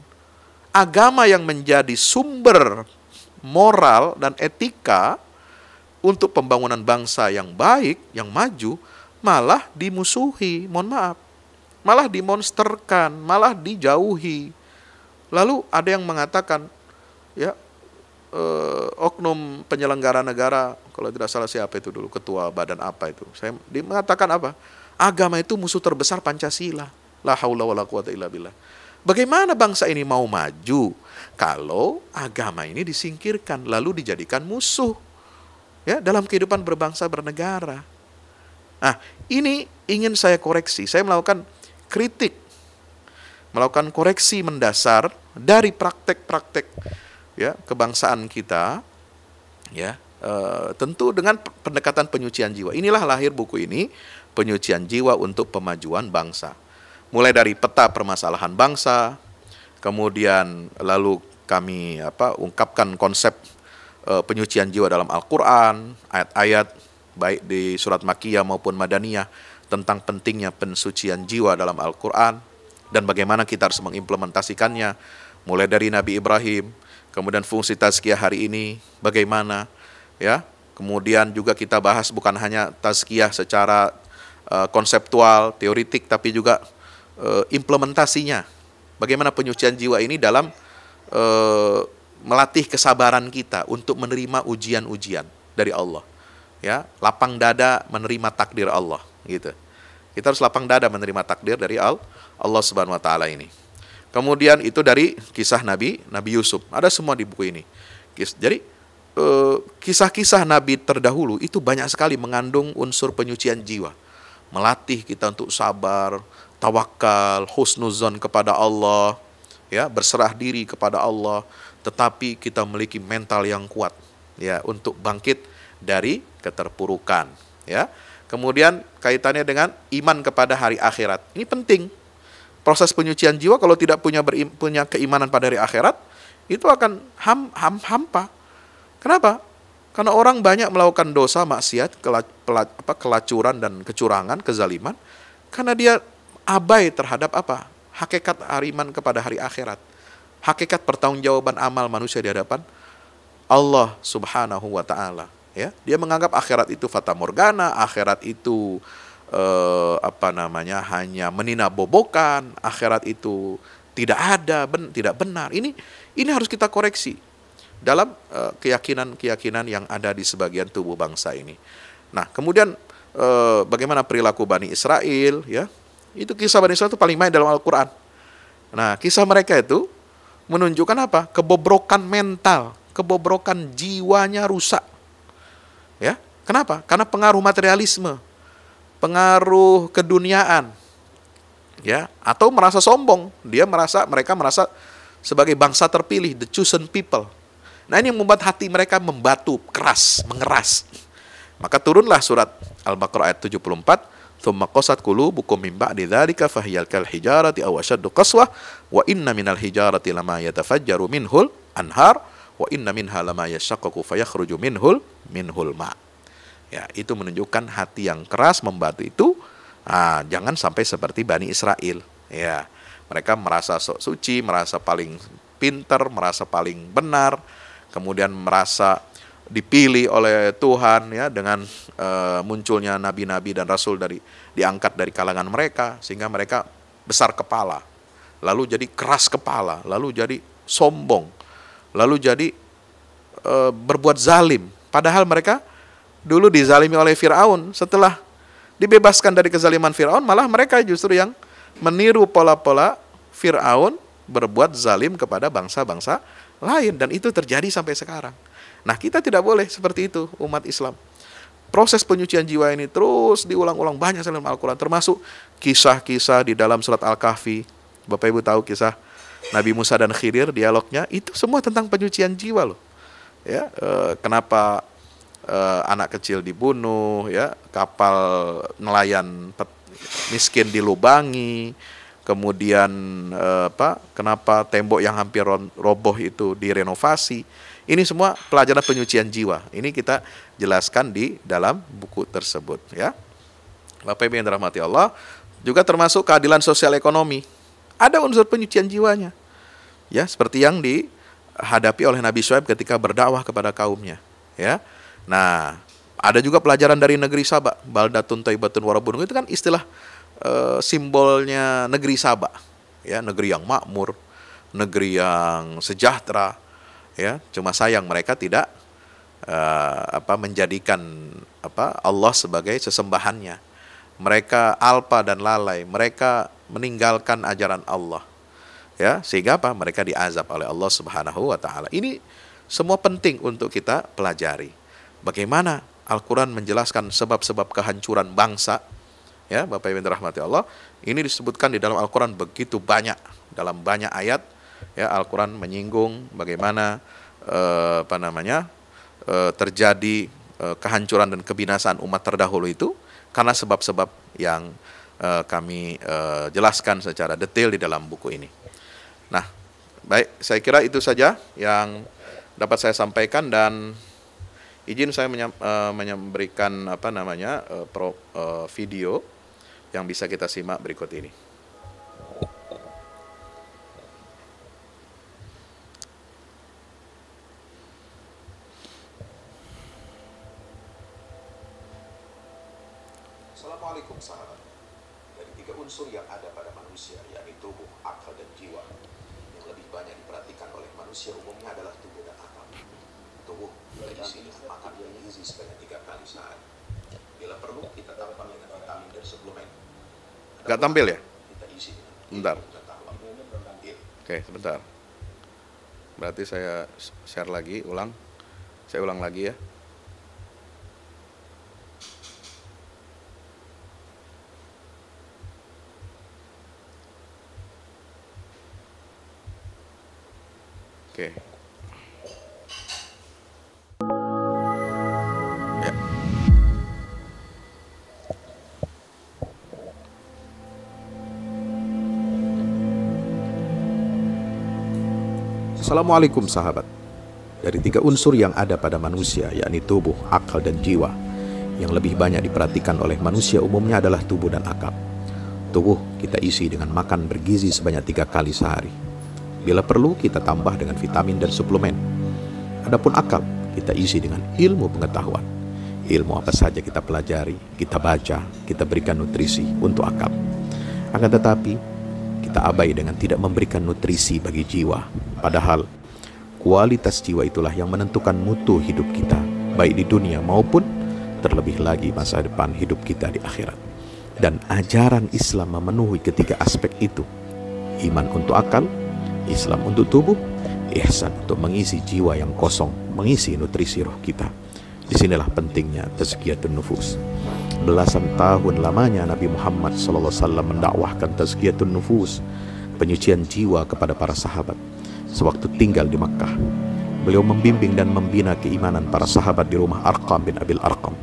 Agama yang menjadi sumber moral dan etika untuk pembangunan bangsa yang baik, yang maju, malah dimusuhi, mohon maaf. Malah dimonsterkan, malah dijauhi. Lalu ada yang mengatakan, ya, oknum penyelenggara negara, kalau tidak salah siapa itu dulu, ketua badan apa itu, dia mengatakan apa? Agama itu musuh terbesar Pancasila. La haula wala quwata illa billah. Bagaimana bangsa ini mau maju kalau agama ini disingkirkan lalu dijadikan musuh, ya, dalam kehidupan berbangsa bernegara? Nah, ini ingin saya koreksi. Saya melakukan kritik, melakukan koreksi mendasar dari praktek-praktek, ya, kebangsaan kita, ya, tentu dengan pendekatan penyucian jiwa. Inilah lahir buku ini, Penyucian Jiwa untuk Pemajuan Bangsa. Mulai dari peta permasalahan bangsa, kemudian lalu kami ungkapkan konsep penyucian jiwa dalam Al-Quran, ayat-ayat baik di surat Makkiyah maupun Madaniyah tentang pentingnya pensucian jiwa dalam Al-Quran dan bagaimana kita harus mengimplementasikannya, mulai dari Nabi Ibrahim, kemudian fungsi tazkiyah hari ini bagaimana, ya. Kemudian juga kita bahas bukan hanya tazkiyah secara konseptual, teoritik, tapi juga implementasinya. Bagaimana penyucian jiwa ini dalam melatih kesabaran kita untuk menerima ujian-ujian dari Allah. Ya, lapang dada menerima takdir Allah, gitu. Kita harus lapang dada menerima takdir dari Allah Subhanahu wa taala ini. Kemudian itu dari kisah Nabi Yusuf. Ada semua di buku ini. Jadi kisah-kisah Nabi terdahulu itu banyak sekali mengandung unsur penyucian jiwa. Melatih kita untuk sabar, tawakal, husnuzon kepada Allah, ya, berserah diri kepada Allah, tetapi kita memiliki mental yang kuat, ya, untuk bangkit dari keterpurukan, ya. Kemudian kaitannya dengan iman kepada hari akhirat. Ini penting. Proses penyucian jiwa kalau tidak punya keimanan pada hari akhirat, itu akan hampa. Kenapa? Karena orang banyak melakukan dosa, maksiat, kelacuran dan kecurangan, kezaliman, karena dia abai terhadap apa? Hakikat iman kepada hari akhirat. Hakikat pertanggungjawaban amal manusia di hadapan Allah Subhanahu wa taala, ya. Dia menganggap akhirat itu fata morgana, akhirat itu hanya meninabobokan, akhirat itu tidak ada, tidak benar. Ini harus kita koreksi dalam keyakinan-keyakinan yang ada di sebagian tubuh bangsa ini. Nah, kemudian bagaimana perilaku Bani Israel, ya? Itu kisah Bani Israel itu paling banyak dalam Al-Quran. Nah, kisah mereka itu menunjukkan apa? Kebobrokan mental, kebobrokan jiwanya rusak. Ya, kenapa? Karena pengaruh materialisme, pengaruh keduniaan, ya, atau merasa sombong. Mereka merasa sebagai bangsa terpilih, the chosen people. Nah, ini yang membuat hati mereka membatu, keras, mengeras. Maka turunlah surat Al-Baqarah ayat 74, "Tsumma qasat qulubukum min ba'di dzalika fahiyal kal hijarati aw ashaddu qaswah wa inna minal hijarati lama yatafajjaru minhul anhar wa inna minha lama yashaqqaqu fayakhruju minhul ma." Ya, itu menunjukkan hati yang keras, membatu itu. Jangan sampai seperti Bani Israel. Ya, mereka merasa sok suci, merasa paling pintar, merasa paling benar, kemudian merasa dipilih oleh Tuhan, ya, dengan munculnya nabi-nabi dan rasul diangkat dari kalangan mereka, sehingga mereka besar kepala, lalu jadi keras kepala, lalu jadi sombong, lalu jadi berbuat zalim. Padahal mereka dulu dizalimi oleh Fir'aun. Setelah dibebaskan dari kezaliman Fir'aun, malah mereka justru yang meniru pola-pola Fir'aun berbuat zalim kepada bangsa-bangsa lain, dan itu terjadi sampai sekarang. Nah, kita tidak boleh seperti itu, umat Islam. Proses penyucian jiwa ini terus diulang-ulang banyak dalam Al-Quran, termasuk kisah-kisah di dalam surat Al-Kahfi. Bapak Ibu tahu kisah Nabi Musa dan Khidir, dialognya itu semua tentang penyucian jiwa loh. Ya, kenapa anak kecil dibunuh, ya, kapal nelayan miskin dilubangi, kemudian kenapa tembok yang hampir roboh itu direnovasi. Ini semua pelajaran penyucian jiwa. Ini kita jelaskan di dalam buku tersebut, ya. Bapak Ibu yang dirahmati Allah, juga termasuk keadilan sosial ekonomi. Ada unsur penyucian jiwanya. Ya, seperti yang dihadapi oleh Nabi Syuaib ketika berdakwah kepada kaumnya, ya. Nah, ada juga pelajaran dari negeri Saba, baldatun thayyibatun wa rabbun, itu kan istilah simbolnya negeri Saba, ya, negeri yang makmur, negeri yang sejahtera. Ya, cuma sayang mereka tidak menjadikan Allah sebagai sesembahannya. Mereka alpa dan lalai, mereka meninggalkan ajaran Allah. Ya, sehingga mereka diazab oleh Allah Subhanahu wa taala. Ini semua penting untuk kita pelajari. Bagaimana Al-Qur'an menjelaskan sebab-sebab kehancuran bangsa. Ya, Bapak Ibu yang dirahmati Allah, ini disebutkan di dalam Al-Qur'an begitu banyak, dalam banyak ayat. Ya, Al-Quran menyinggung bagaimana terjadi kehancuran dan kebinasaan umat terdahulu itu karena sebab-sebab yang kami jelaskan secara detail di dalam buku ini. Nah, baik, saya kira itu saja yang dapat saya sampaikan, dan izin saya memberikan video yang bisa kita simak berikut ini. Assalamualaikum sahabat. Dari 3 unsur yang ada pada manusia, yakni tubuh, akal, dan jiwa, yang lebih banyak diperhatikan oleh manusia umumnya adalah tubuh dan akal. Tubuh kita isi dengan makan bergizi sebanyak 3 kali sehari. Bila perlu kita tambah dengan vitamin dan suplemen. Gak tampil ya? Kita isi dengan Oke, sebentar. Berarti saya share lagi, saya ulang lagi ya. Oke. Ya. Assalamualaikum sahabat. Dari 3 unsur yang ada pada manusia, yakni tubuh, akal, dan jiwa, yang lebih banyak diperhatikan oleh manusia umumnya adalah tubuh dan akal. Tubuh kita isi dengan makan bergizi sebanyak 3 kali sehari. Bila perlu kita tambah dengan vitamin dan suplemen. Adapun akal kita isi dengan ilmu pengetahuan. Ilmu apa saja kita pelajari, kita baca, kita berikan nutrisi untuk akal. Akan tetapi kita abai dengan tidak memberikan nutrisi bagi jiwa. Padahal kualitas jiwa itulah yang menentukan mutu hidup kita, baik di dunia maupun terlebih lagi masa depan hidup kita di akhirat. Dan ajaran Islam memenuhi ketiga aspek itu. Iman untuk akal, Islam untuk tubuh, ihsan untuk mengisi jiwa yang kosong, mengisi nutrisi roh kita. Disinilah pentingnya tazkiyatun nufus. Belasan tahun lamanya Nabi Muhammad SAW mendakwahkan tazkiyatun nufus, penyucian jiwa kepada para sahabat. Sewaktu tinggal di Makkah, beliau membimbing dan membina keimanan para sahabat di rumah Arqam bin Abil Arqam.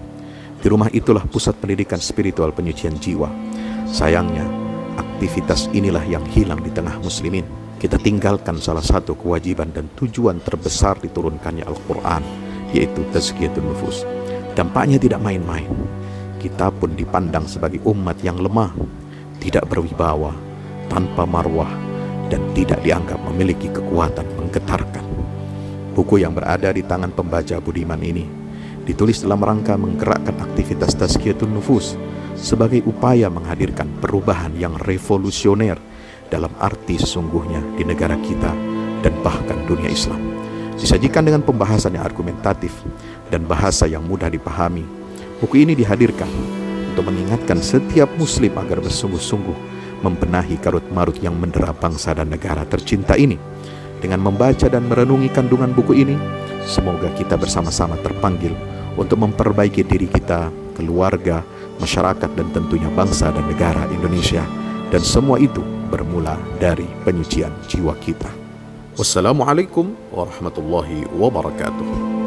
Di rumah itulah pusat pendidikan spiritual penyucian jiwa. Sayangnya, aktivitas inilah yang hilang di tengah muslimin. Kita tinggalkan salah satu kewajiban dan tujuan terbesar diturunkannya Al-Quran, yaitu tazkiyatun nufus. Dampaknya tidak main-main. Kita pun dipandang sebagai umat yang lemah, tidak berwibawa, tanpa marwah, dan tidak dianggap memiliki kekuatan menggetarkan. Buku yang berada di tangan pembaca budiman ini ditulis dalam rangka menggerakkan aktivitas tazkiyatun nufus sebagai upaya menghadirkan perubahan yang revolusioner dalam arti sesungguhnya di negara kita dan bahkan dunia Islam. Disajikan dengan pembahasan yang argumentatif dan bahasa yang mudah dipahami, buku ini dihadirkan untuk mengingatkan setiap muslim agar bersungguh-sungguh membenahi karut-marut yang mendera bangsa dan negara tercinta ini. Dengan membaca dan merenungi kandungan buku ini, semoga kita bersama-sama terpanggil untuk memperbaiki diri kita, keluarga, masyarakat, dan tentunya bangsa dan negara Indonesia. Dan semua itu bermula dari penyucian jiwa kita. Wassalamualaikum warahmatullahi wabarakatuh.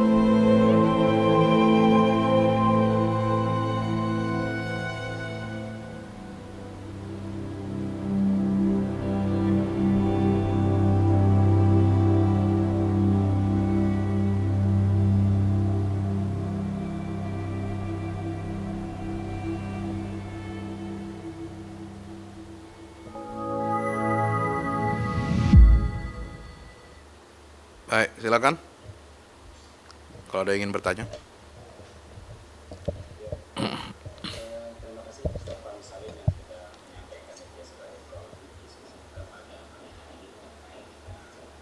Baik, silakan. Kalau ada yang ingin bertanya. Terima kasih Ustaz Fahmi Salim yang sudah menyampaikan sebagai diskusi kita pada hari ini terkait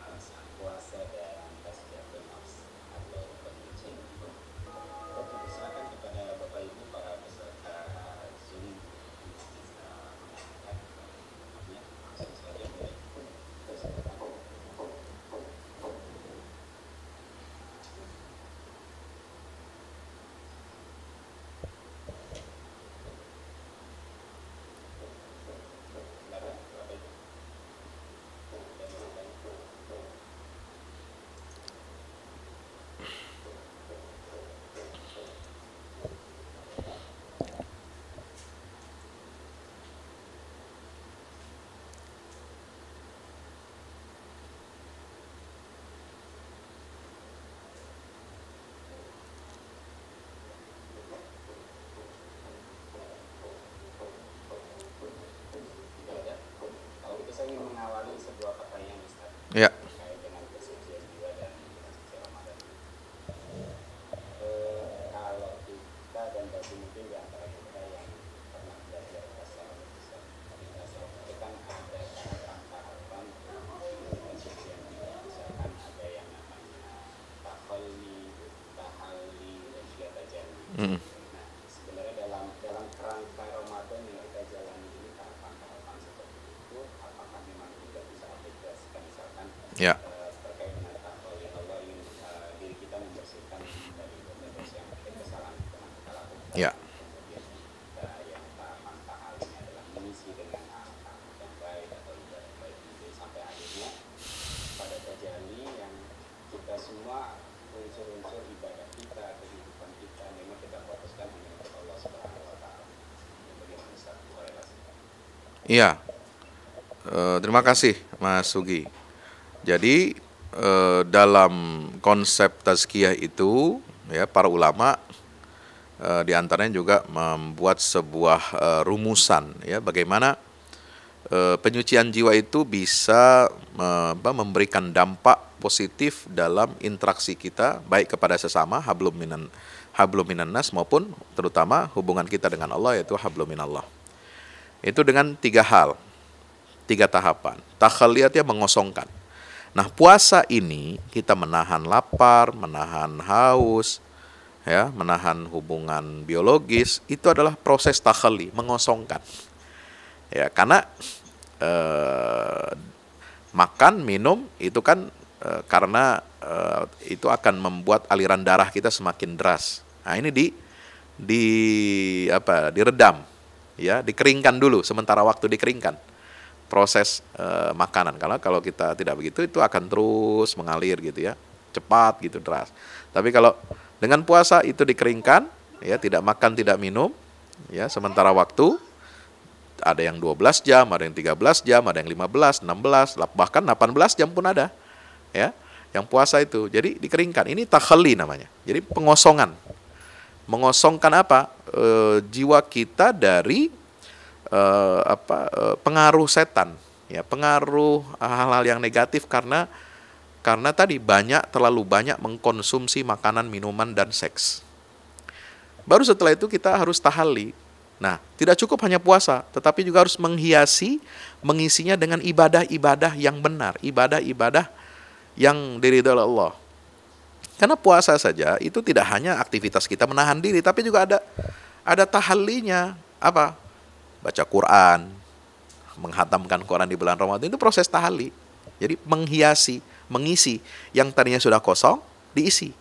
alasan puasa dan tasbihatul nafs atau penyucian jiwa. Dan dipersilakan kepada Bapak Ibu para peserta Zoom bisa menanyakan maksudnya langsung saja boleh. Saya ingin mengawali sebuah pertanyaan Ustaz Ya. terkait dengan kesucian jiwa dan suci Ramadan. Kalau kita dan bagi mungkin di antara kita yang pernah belajar tasawuf, itu kan ada tahapan-tahapan kesucian jiwa. Misalkan ada yang namanya tahalli, tahalli, dan juga tajalli. Nah, sebenarnya dalam kerangka Ramadan yang kita jalani ini tahapan-tahapan seperti itu, apakah memang tidak bisa aplikasikan misalkan Ya. terkait dengan tahalli Allah ingin diri kita membersihkan dari dosa-dosa yang mungkin kesalahan yang pernah kita lakukan. Ya. Kemudian kita yang tahapan tahallinya adalah mengisi dengan amal yang baik atau ibadah baik itu sampai akhirnya pada tajalli yang kita semua unsur-unsur ibadah kita, kehidupan kita memang kita fokuskan hanya untuk Allah Subhanahu wa taala. Bagaimana bisa korelasikan? Iya. Terima kasih Mas Sugi. Jadi dalam konsep tazkiyah itu ya para ulama di antaranya juga membuat sebuah rumusan ya bagaimana penyucian jiwa itu bisa memberikan dampak positif dalam interaksi kita baik kepada sesama hablum minan nas maupun terutama hubungan kita dengan Allah yaitu hablum minallah. Itu dengan 3 hal, 3 tahapan. Takhalliyatnya mengosongkan. Nah, puasa ini kita menahan lapar, menahan haus, ya, menahan hubungan biologis, itu adalah proses takhalli, mengosongkan. Ya, karena makan, minum itu kan karena itu akan membuat aliran darah kita semakin deras. Nah, ini diredam, ya, dikeringkan dulu, sementara waktu dikeringkan proses makanan. Karena kalau kita tidak begitu itu akan terus mengalir gitu ya, cepat gitu, deras. Tapi kalau dengan puasa itu dikeringkan, ya, tidak makan, tidak minum, ya, sementara waktu ada yang 12 jam, ada yang 13 jam, ada yang 15, 16, bahkan 18 jam pun ada, ya, yang puasa itu. Jadi dikeringkan. Ini takhalli namanya. Jadi pengosongan. Mengosongkan apa? Jiwa kita dari pengaruh setan, ya, pengaruh hal-hal yang negatif karena tadi terlalu banyak mengkonsumsi makanan, minuman, dan seks. Baru setelah itu kita harus tahalli. Nah, tidak cukup hanya puasa, tetapi juga harus mengisinya dengan ibadah-ibadah yang benar, ibadah-ibadah yang diridhoi oleh Allah. Karena puasa saja itu tidak hanya aktivitas kita menahan diri, tapi juga ada tahallinya. Apa? Baca Quran, menghatamkan Quran di bulan Ramadan itu proses tahalli. Jadi menghiasi, mengisi yang tadinya sudah kosong diisi.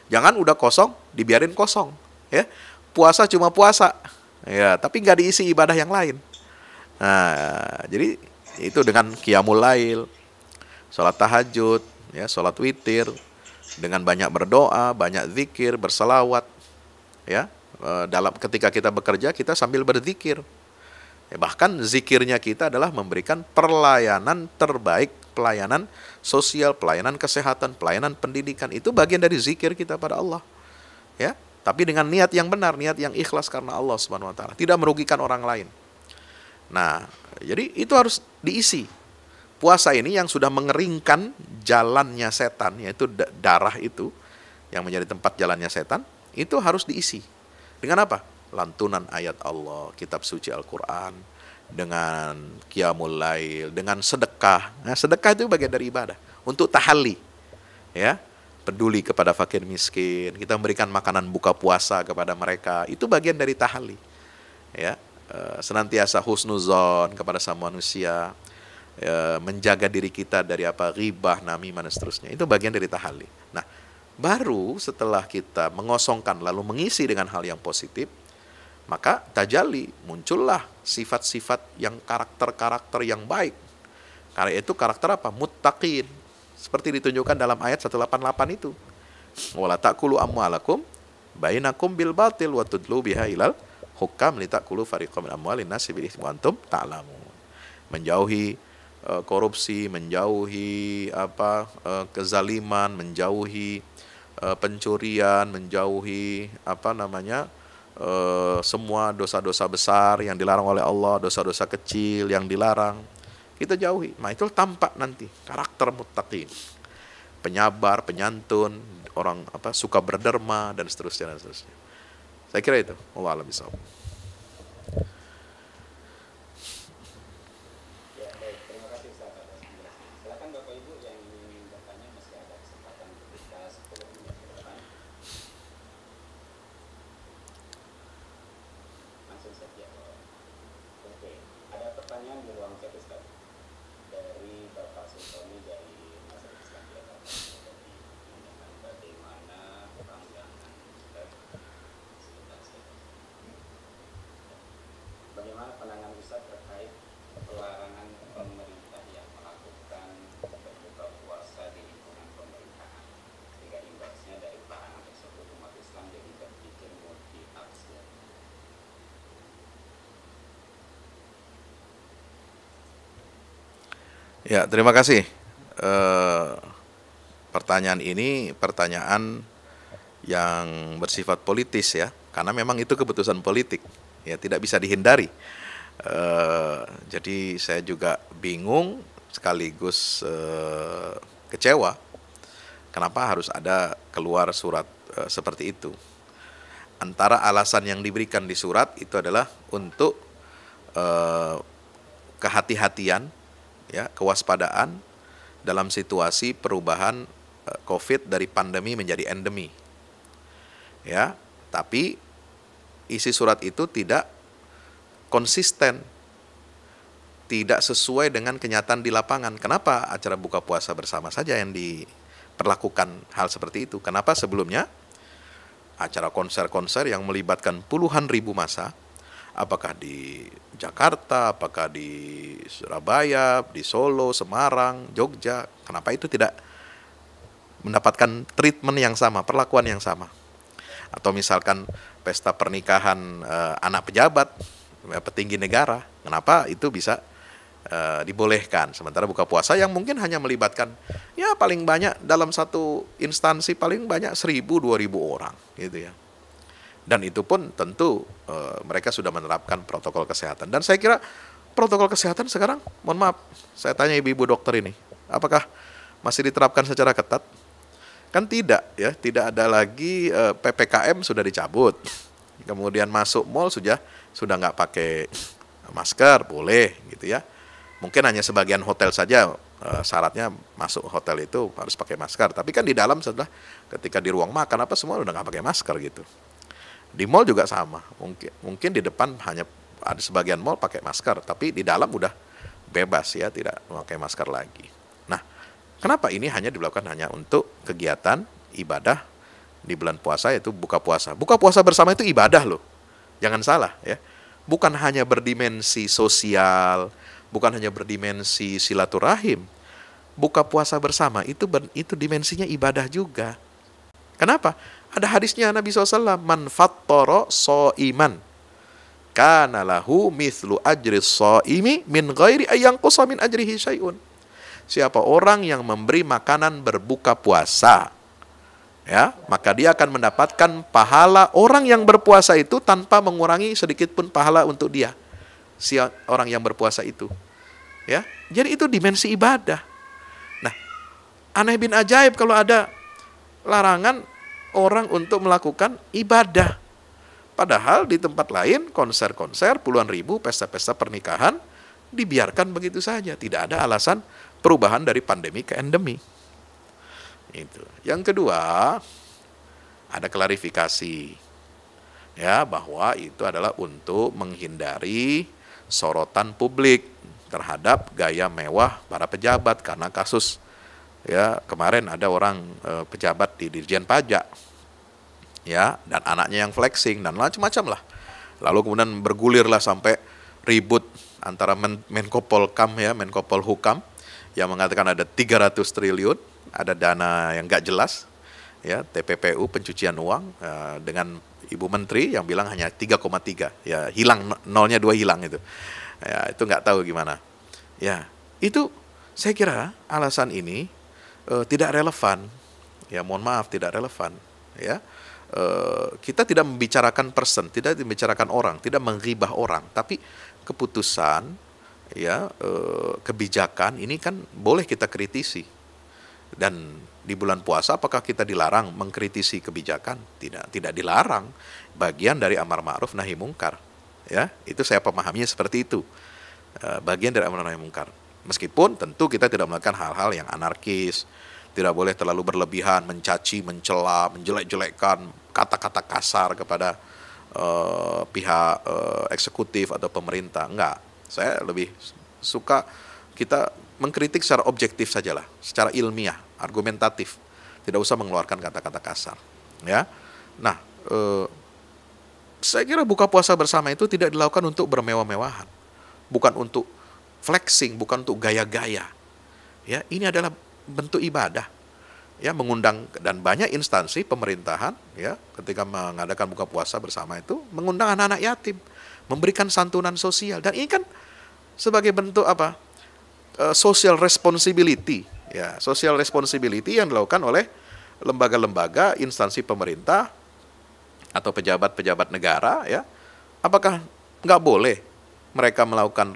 Jangan udah kosong dibiarin kosong, ya. Puasa cuma puasa, ya, tapi nggak diisi ibadah yang lain. Nah, jadi itu dengan qiyamul lail, sholat tahajud, ya, sholat witir, dengan banyak berdoa, banyak zikir, berselawat, ya. Dalam ketika kita bekerja kita sambil berzikir. Ya, bahkan zikirnya kita adalah memberikan pelayanan terbaik, pelayanan sosial, pelayanan kesehatan, pelayanan pendidikan. Itu bagian dari zikir kita pada Allah. Ya, tapi dengan niat yang benar, niat yang ikhlas karena Allah Subhanahu wa taala, tidak merugikan orang lain. Nah, jadi itu harus diisi. Puasa ini yang sudah mengeringkan jalannya setan, yaitu darah itu yang menjadi tempat jalannya setan, itu harus diisi. Dengan apa? Lantunan ayat Allah, kitab suci Al-Quran, dengan qiyamul lail, dengan sedekah. Nah, sedekah itu bagian dari ibadah. Untuk tahalli, ya, peduli kepada fakir miskin, kita memberikan makanan buka puasa kepada mereka, itu bagian dari tahalli. Ya, senantiasa husnuzon kepada sama manusia, menjaga diri kita dari ghibah, namimah, dan seterusnya. Itu bagian dari tahalli. Nah, baru setelah kita mengosongkan lalu mengisi dengan hal yang positif, maka tajalli, muncullah sifat-sifat yang karakter-karakter yang baik. Karena itu karakter apa? Muttaqin. Seperti ditunjukkan dalam ayat 188 itu. Wala ta'kulu amwalakum bainakum bil batil wa tudlu biha ilal hukam litakulu fariqam min amwalin nasi bil itsmi wa antum ta'lamun. Menjauhi korupsi, menjauhi kezaliman, menjauhi pencurian, menjauhi semua dosa-dosa besar yang dilarang oleh Allah, dosa-dosa kecil yang dilarang, kita jauhi. Nah, itu tampak nanti karakter muttaqin, penyabar, penyantun, orang suka berderma, dan seterusnya dan seterusnya. Saya kira itu. Wallahu a'lam bishawab. Ya, baik. Terima kasih Ustaz atas penjelasan. Silakan Bapak Ibu yang ingin bertanya, masih ada kesempatan untuk kita 10 menit ke depan. Langsung saja. Oke, ada pertanyaan di ruang chat Ustaz dari Bapak Sultoni dari Masyarakat Islam Jakarta. Jadi menanyakan bagaimana pandangan Ustaz, sebentar saja. Bagaimana pandangan Ustaz terkait pelarangan pemerintah yang melakukan berbuka puasa di lingkungan pemerintahan, sehingga imbasnya dari pelarangan tersebut umat Islam jadi berpikir multi tafsir. Ya, terima kasih. Pertanyaan ini pertanyaan yang bersifat politis, ya, karena memang itu keputusan politik, ya, tidak bisa dihindari. Jadi saya juga bingung sekaligus kecewa kenapa harus ada keluar surat seperti itu. Antara alasan yang diberikan di surat itu adalah untuk kehati-hatian, ya, kewaspadaan dalam situasi perubahan COVID dari pandemi menjadi endemi. Ya, tapi isi surat itu tidak konsisten, tidak sesuai dengan kenyataan di lapangan. Kenapa acara buka puasa bersama saja yang diperlakukan hal seperti itu? Kenapa sebelumnya acara konser-konser yang melibatkan puluhan ribu massa, apakah di Jakarta, apakah di Surabaya, di Solo, Semarang, Jogja, kenapa itu tidak mendapatkan treatment yang sama, perlakuan yang sama? Atau misalkan pesta pernikahan anak pejabat, petinggi negara, kenapa itu bisa dibolehkan? Sementara buka puasa yang mungkin hanya melibatkan, ya paling banyak dalam satu instansi paling banyak 1.000-2.000 orang, gitu ya. Dan itu pun tentu mereka sudah menerapkan protokol kesehatan. Dan saya kira protokol kesehatan sekarang, mohon maaf, saya tanya ibu-ibu dokter ini, apakah masih diterapkan secara ketat? Kan tidak, ya, tidak ada lagi. PPKM sudah dicabut. Kemudian masuk mall sudah nggak pakai masker, boleh, gitu ya. Mungkin hanya sebagian hotel saja syaratnya masuk hotel itu harus pakai masker. Tapi kan di dalam sudah, ketika di ruang makan semua udah nggak pakai masker gitu. Di mall juga sama. Mungkin di depan hanya ada sebagian mall pakai masker, tapi di dalam udah bebas ya, tidak memakai masker lagi. Nah, kenapa ini hanya dilakukan hanya untuk kegiatan ibadah di bulan puasa, yaitu buka puasa. Buka puasa bersama itu ibadah loh. Jangan salah ya. Bukan hanya berdimensi sosial, bukan hanya berdimensi silaturahim. Buka puasa bersama itu dimensinya ibadah juga. Kenapa? Ada hadisnya Nabi SAW, man fattara sha'iman kana lahu mithlu ajri shaimi min ghairi ayyanqusa min ajrihi syai'un. Siapa orang yang memberi makanan berbuka puasa, ya, maka dia akan mendapatkan pahala orang yang berpuasa itu tanpa mengurangi sedikit pun pahala untuk dia. Si orang yang berpuasa itu. Ya. Jadi itu dimensi ibadah. Nah, aneh bin ajaib kalau ada larangan orang untuk melakukan ibadah. Padahal di tempat lain, konser-konser, puluhan ribu, pesta-pesta pernikahan, dibiarkan begitu saja. Tidak ada alasan perubahan dari pandemi ke endemi. Itu. Yang kedua, ada klarifikasi. Ya, bahwa itu adalah untuk menghindari sorotan publik terhadap gaya mewah para pejabat, karena kasus ya kemarin ada orang pejabat di Dirjen Pajak ya, dan anaknya yang flexing dan macam-macam lah. Lalu kemudian bergulirlah sampai ribut antara Menko Polkam ya, Menko Polhukam yang mengatakan ada 300 triliun, ada dana yang nggak jelas ya, TPPU pencucian uang, dengan Ibu Menteri yang bilang hanya 3,3, ya hilang, nolnya 2 hilang itu. Ya, itu nggak tahu gimana. Ya, itu saya kira alasan ini tidak relevan. Ya, mohon maaf, tidak relevan. Ya, kita tidak membicarakan person, tidak membicarakan orang, tidak menggibah orang, tapi keputusan, ya, kebijakan ini kan boleh kita kritisi. Dan di bulan puasa apakah kita dilarang mengkritisi kebijakan? Tidak dilarang. Bagian dari amar ma'ruf nahi mungkar. Ya, itu saya pemahaminya seperti itu. Bagian dari amar nahi mungkar. Meskipun tentu kita tidak melakukan hal-hal yang anarkis, tidak boleh terlalu berlebihan, mencaci, mencela, menjelek-jelekkan, kata-kata kasar kepada pihak eksekutif atau pemerintah. Enggak, saya lebih suka kita mengkritik secara objektif sajalah, secara ilmiah, argumentatif, tidak usah mengeluarkan kata-kata kasar. Ya, nah, saya kira buka puasa bersama itu tidak dilakukan untuk bermewah-mewahan, bukan untuk flexing, bukan untuk gaya-gaya. Ya, ini adalah bentuk ibadah. Ya, mengundang, dan banyak instansi pemerintahan ya ketika mengadakan buka puasa bersama itu mengundang anak-anak yatim, memberikan santunan sosial, dan ini kan sebagai bentuk apa? Social responsibility, ya, social responsibility yang dilakukan oleh lembaga-lembaga, instansi pemerintah atau pejabat-pejabat negara, ya. Apakah nggak boleh mereka melakukan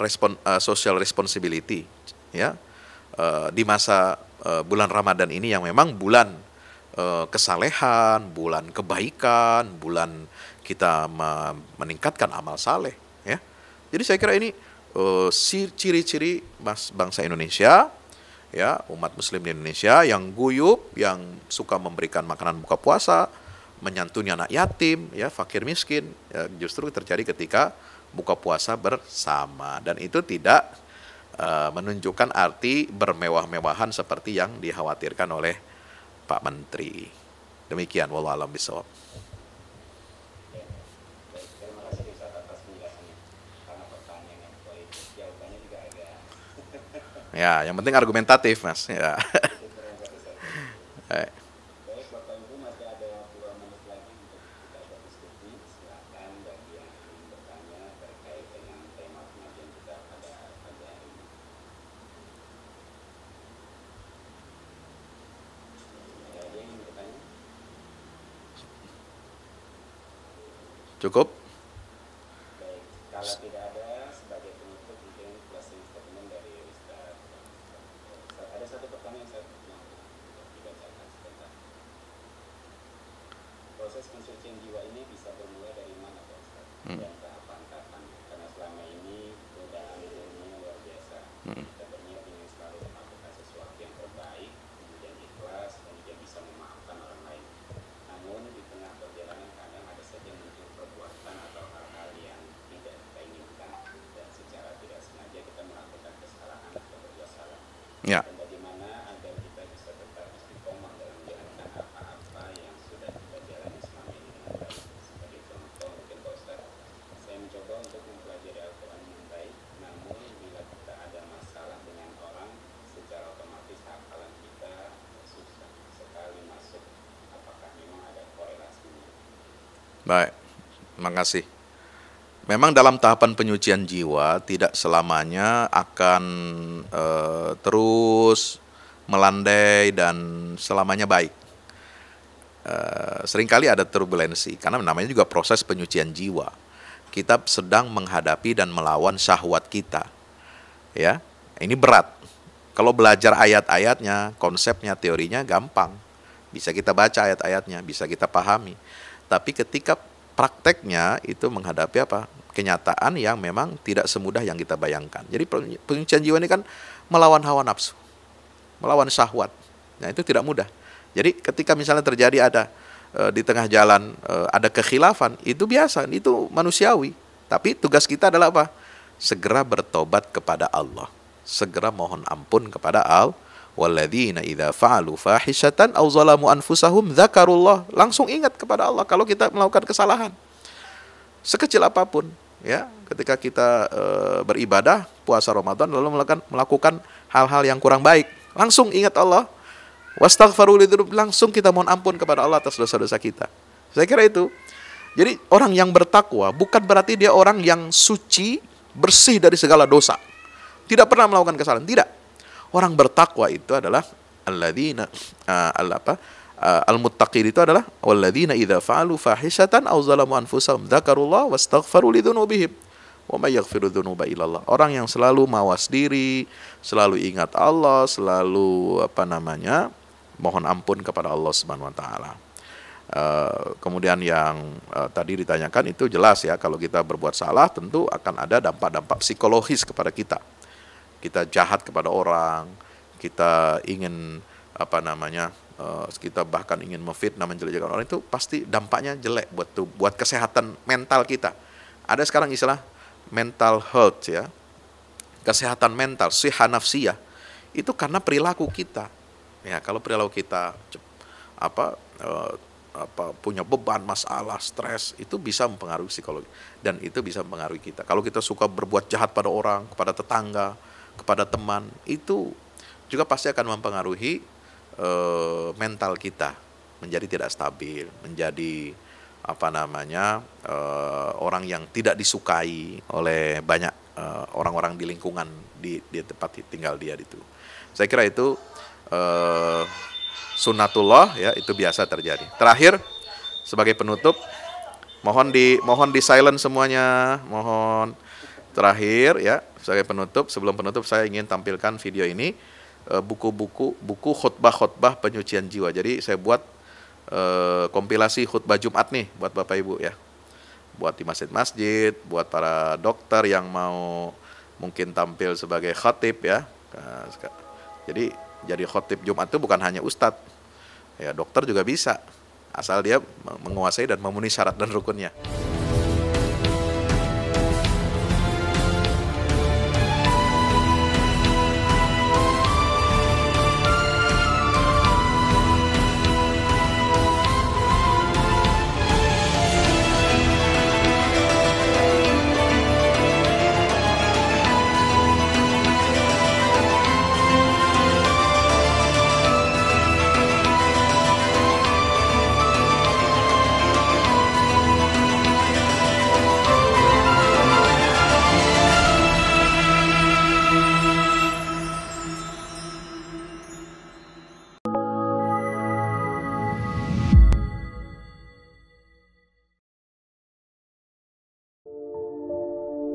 social responsibility, ya, di masa bulan Ramadan ini yang memang bulan kesalehan, bulan kebaikan, bulan kita meningkatkan amal saleh, ya. Jadi saya kira ini ciri-ciri bangsa Indonesia, ya, umat muslim di Indonesia yang guyup, yang suka memberikan makanan buka puasa, menyantuni anak yatim, ya, fakir miskin, ya, justru terjadi ketika buka puasa bersama, dan itu tidak menunjukkan arti bermewah-mewahan seperti yang dikhawatirkan oleh Pak Menteri. Demikian, wallahu a'lam bishawab. Terima kasih Ustaz atas penjelasannya. Karena pertanyaannya politik, jawabannya juga agak Ya, yang penting argumentatif, Mas. Ya. Baik, Bapak Ibu, masih ada 2 menit lagi untuk kita berdiskusi. Silakan bagi yang ingin bertanya terkait dengan tema pengajian kita pada pagi hari ini. Ada yang ingin bertanya? Cukup? Baik, kalau tidak ada, sebagai penutup mungkin closing statement dari Ustaz. Ada satu pertanyaan saya yang dibacakan sebentar. Proses pensucian jiwa ini bisa bermula dari mana, Pak Ustaz? Dan tahapan-tahapannya? Karena selama ini godaan ilmunya luar biasa. Kita berniat ingin selalu melakukan sesuatu yang terbaik, kemudian ikhlas, kemudian bisa memaafkan orang lain. Namun di tengah perjalanan kadang ada saja muncul perbuatan atau hal-hal yang tidak kita inginkan, dan secara tidak sengaja kita melakukan kesalahan Ya. dan bagaimana agar kita bisa tetap istiqomah dalam menjalankan apa-apa yang sudah kita jalani selama ini dengan baik. Sebagai contoh mungkin Pak Ustaz, saya mencoba untuk mempelajari Al-Quran dengan baik, namun bila kita ada masalah dengan orang, secara otomatis hafalan kita susah sekali masuk. Apakah memang ada korelasinya? Baik, terima kasih. Memang dalam tahapan penyucian jiwa tidak selamanya akan terus melandai dan selamanya baik. Seringkali ada turbulensi karena namanya juga proses penyucian jiwa. Kita sedang menghadapi dan melawan syahwat kita. Ya, ini berat. Kalau belajar ayat-ayatnya, konsepnya, teorinya gampang. Bisa kita baca ayat-ayatnya, bisa kita pahami. Tapi ketika prakteknya itu menghadapi apa? Kenyataan yang memang tidak semudah yang kita bayangkan. Jadi penyucian jiwa ini kan melawan hawa nafsu, melawan syahwat. Nah, itu tidak mudah. Jadi ketika misalnya terjadi ada di tengah jalan ada kekhilafan, itu biasa, itu manusiawi. Tapi tugas kita adalah apa? Segera bertobat kepada Allah. Segera mohon ampun kepada Allah. Walladzina idza fa'alu fahishatan aw zalamu anfusahum dzakarullah. Langsung ingat kepada Allah kalau kita melakukan kesalahan. Sekecil apapun, ya, ketika kita beribadah puasa Ramadan lalu melakukan hal-hal yang kurang baik, langsung ingat Allah. Wastaghfiru lidzunub, langsung kita mohon ampun kepada Allah atas dosa-dosa kita. Saya kira itu. Jadi orang yang bertakwa bukan berarti dia orang yang suci, bersih dari segala dosa. Tidak pernah melakukan kesalahan, tidak. Orang bertakwa itu adalah alladzina al-muttaqin itu adalah walladzina idza fa'alu fahishatan aw zalamu anfusahum dzakarullah wastaghfaru lidzunubihim wa may yaghfiru dzunuba illallah. Orang yang selalu mawas diri, selalu ingat Allah, selalu mohon ampun kepada Allah Subhanahu wa taala. Kemudian yang tadi ditanyakan itu jelas ya, kalau kita berbuat salah tentu akan ada dampak-dampak psikologis kepada kita. Kita jahat kepada orang, kita ingin kita bahkan ingin memfitnah, menjelek-jelekan orang, itu pasti dampaknya jelek buat kesehatan mental kita. Ada sekarang istilah mental health ya, kesehatan mental, sihah nafsiyah, itu karena perilaku kita. Ya, kalau perilaku kita punya beban, masalah, stres, itu bisa mempengaruhi psikologi dan itu bisa mempengaruhi kita. Kalau kita suka berbuat jahat pada orang, kepada tetangga, kepada teman, itu juga pasti akan mempengaruhi mental kita menjadi tidak stabil, menjadi orang yang tidak disukai oleh banyak orang-orang di lingkungan di tempat tinggal dia itu. Saya kira itu sunnatullah ya, itu biasa terjadi. Terakhir sebagai penutup, mohon di silent semuanya, mohon. Terakhir ya, sebagai penutup, sebelum penutup saya ingin tampilkan video ini, buku khutbah penyucian jiwa. Jadi saya buat kompilasi khutbah Jumat nih buat Bapak Ibu ya, buat di masjid-masjid, buat para dokter yang mau mungkin tampil sebagai khatib ya. Jadi khatib Jumat itu bukan hanya ustadz ya, dokter juga bisa, asal dia menguasai dan memenuhi syarat dan rukunnya.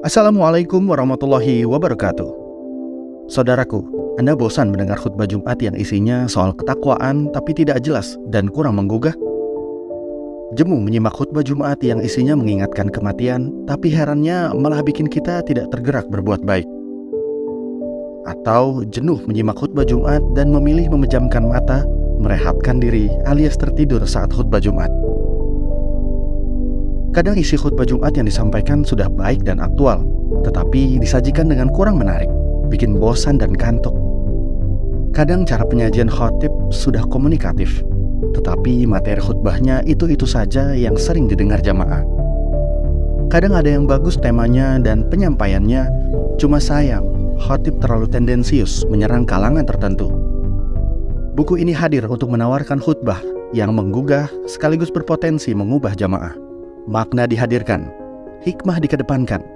Assalamualaikum warahmatullahi wabarakatuh. Saudaraku, Anda bosan mendengar khutbah Jumat yang isinya soal ketakwaan tapi tidak jelas dan kurang menggugah? Jemu menyimak khutbah Jumat yang isinya mengingatkan kematian, tapi herannya malah bikin kita tidak tergerak berbuat baik. Atau jenuh menyimak khutbah Jumat dan memilih memejamkan mata, merehatkan diri alias tertidur saat khutbah Jumat. Kadang isi khutbah Jumat yang disampaikan sudah baik dan aktual, tetapi disajikan dengan kurang menarik, bikin bosan dan kantuk. Kadang cara penyajian khotib sudah komunikatif, tetapi materi khutbahnya itu-itu saja yang sering didengar jamaah. Kadang ada yang bagus temanya dan penyampaiannya, cuma sayang, khotib terlalu tendensius menyerang kalangan tertentu. Buku ini hadir untuk menawarkan khutbah yang menggugah sekaligus berpotensi mengubah jamaah. Makna dihadirkan, hikmah dikedepankan,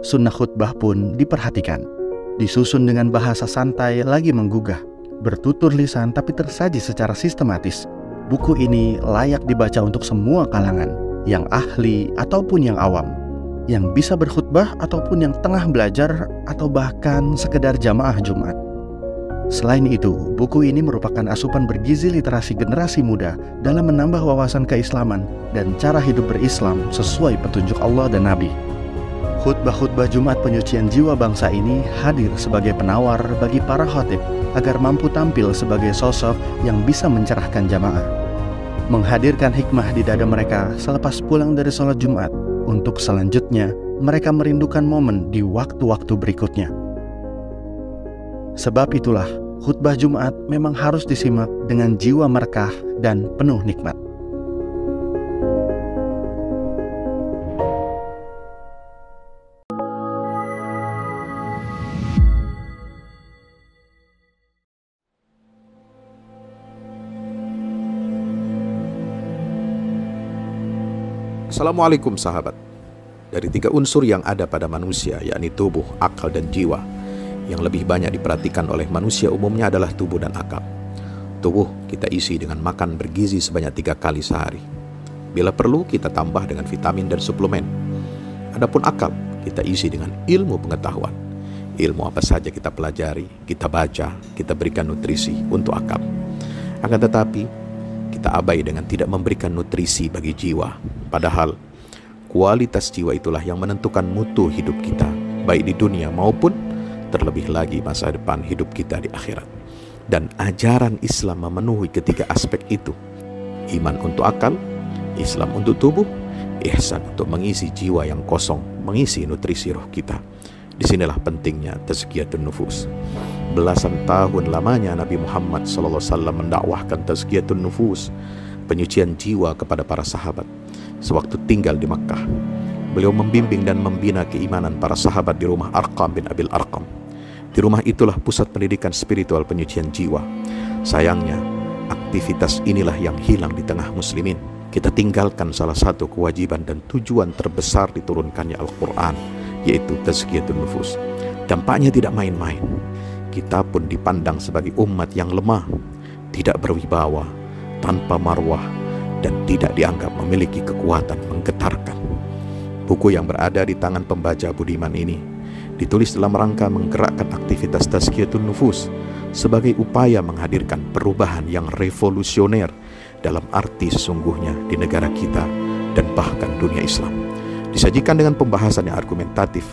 sunnah khutbah pun diperhatikan. Disusun dengan bahasa santai lagi menggugah, bertutur lisan tapi tersaji secara sistematis. Buku ini layak dibaca untuk semua kalangan, yang ahli ataupun yang awam, yang bisa berkhutbah ataupun yang tengah belajar atau bahkan sekedar jamaah Jumat. Selain itu, buku ini merupakan asupan bergizi literasi generasi muda dalam menambah wawasan keislaman dan cara hidup berislam sesuai petunjuk Allah dan Nabi. Khutbah-khutbah Jumat penyucian jiwa bangsa ini hadir sebagai penawar bagi para khotib agar mampu tampil sebagai sosok yang bisa mencerahkan jamaah, menghadirkan hikmah di dada mereka selepas pulang dari sholat Jumat, untuk selanjutnya mereka merindukan momen di waktu-waktu berikutnya. Sebab itulah, khutbah Jumat memang harus disimak dengan jiwa merekah dan penuh nikmat. Assalamualaikum sahabat. Dari 3 unsur yang ada pada manusia, yakni tubuh, akal, dan jiwa, yang lebih banyak diperhatikan oleh manusia umumnya adalah tubuh dan akal. Tubuh kita isi dengan makan bergizi sebanyak 3 kali sehari. Bila perlu kita tambah dengan vitamin dan suplemen. Adapun akal kita isi dengan ilmu pengetahuan. Ilmu apa saja kita pelajari, kita baca, kita berikan nutrisi untuk akal. Akan tetapi kita abai dengan tidak memberikan nutrisi bagi jiwa. Padahal kualitas jiwa itulah yang menentukan mutu hidup kita, baik di dunia maupun terlebih lagi masa depan hidup kita di akhirat. Dan ajaran Islam memenuhi ketiga aspek itu. Iman untuk akal, Islam untuk tubuh, ihsan untuk mengisi jiwa yang kosong, mengisi nutrisi roh kita. Disinilah pentingnya tazkiyatun nufus. Belasan tahun lamanya Nabi Muhammad SAW mendakwahkan tazkiyatun nufus, penyucian jiwa kepada para sahabat. Sewaktu tinggal di Makkah, beliau membimbing dan membina keimanan para sahabat di rumah Arqam bin Abil Arqam. Di rumah itulah pusat pendidikan spiritual penyucian jiwa. Sayangnya, aktivitas inilah yang hilang di tengah muslimin. Kita tinggalkan salah satu kewajiban dan tujuan terbesar diturunkannya Al-Quran, yaitu tazkiyatun nufus. Dampaknya tidak main-main. Kita pun dipandang sebagai umat yang lemah, tidak berwibawa, tanpa marwah, dan tidak dianggap memiliki kekuatan menggetarkan. Buku yang berada di tangan pembaca budiman ini ditulis dalam rangka menggerakkan aktivitas tazkiyatun nufus sebagai upaya menghadirkan perubahan yang revolusioner dalam arti sesungguhnya di negara kita dan bahkan dunia Islam. Disajikan dengan pembahasan yang argumentatif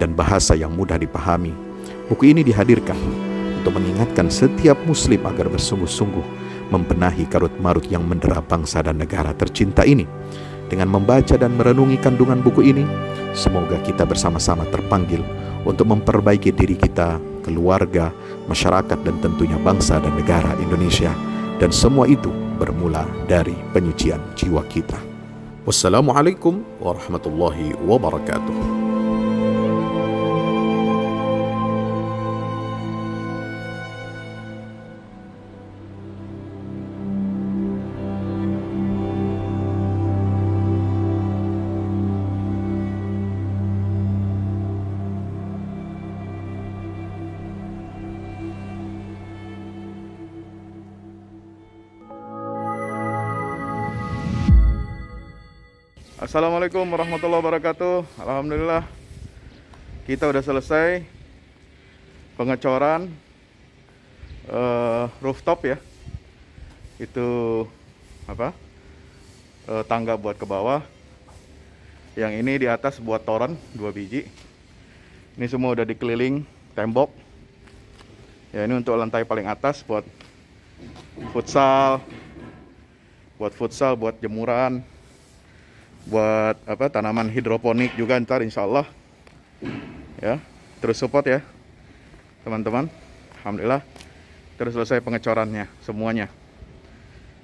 dan bahasa yang mudah dipahami, buku ini dihadirkan untuk mengingatkan setiap muslim agar bersungguh-sungguh membenahi karut-marut yang mendera bangsa dan negara tercinta ini. Dengan membaca dan merenungi kandungan buku ini, semoga kita bersama-sama terpanggil untuk memperbaiki diri kita, keluarga, masyarakat, dan tentunya bangsa dan negara Indonesia. Dan semua itu bermula dari penyucian jiwa kita. Wassalamualaikum warahmatullahi wabarakatuh. Assalamualaikum warahmatullahi wabarakatuh. Alhamdulillah kita udah selesai pengecoran rooftop ya. Itu tangga buat ke bawah. Yang ini di atas buat toren 2 biji. Ini semua udah dikeliling tembok. Ya, ini untuk lantai paling atas buat futsal, buat jemuran, buat tanaman hidroponik juga ntar insya Allah ya. Terus support ya teman-teman. Alhamdulillah terus selesai pengecorannya semuanya.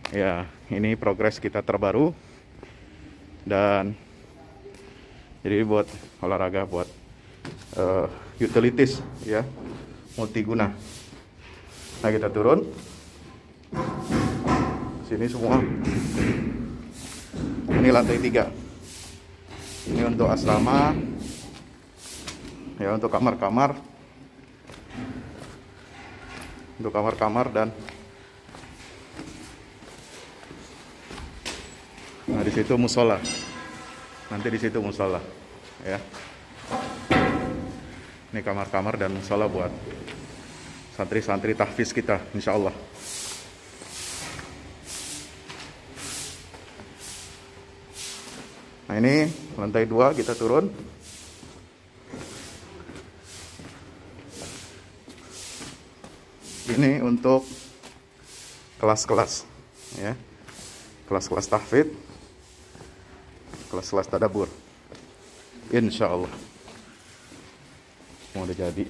Ya, ini progres kita terbaru. Dan jadi buat olahraga, buat utilities ya, multiguna. Nah, kita turun sini semua. Ini lantai 3. Ini untuk asrama ya, untuk kamar-kamar, dan nah di situ musola. Nanti di situ musola ya. Ini kamar-kamar dan musola buat santri-santri tahfiz kita, insya Allah. Nah, ini lantai 2 kita turun. Ini untuk kelas-kelas ya. Kelas-kelas tahfidz, kelas-kelas tadabbur. Insya Allah. Mau udah jadi.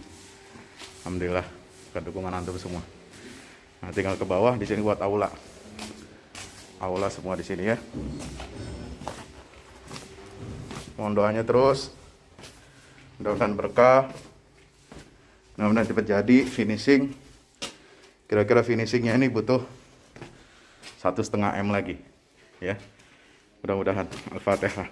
Alhamdulillah, ke dukungan antum semua. Nah, tinggal ke bawah, di sini buat aula. Aula semua di sini ya. Mohon doanya terus. Mudah-mudahan berkah. Mudah-mudahan cepat jadi finishing. Kira-kira finishingnya ini butuh 1,5 M lagi ya. Mudah-mudahan. Al-Fatihah.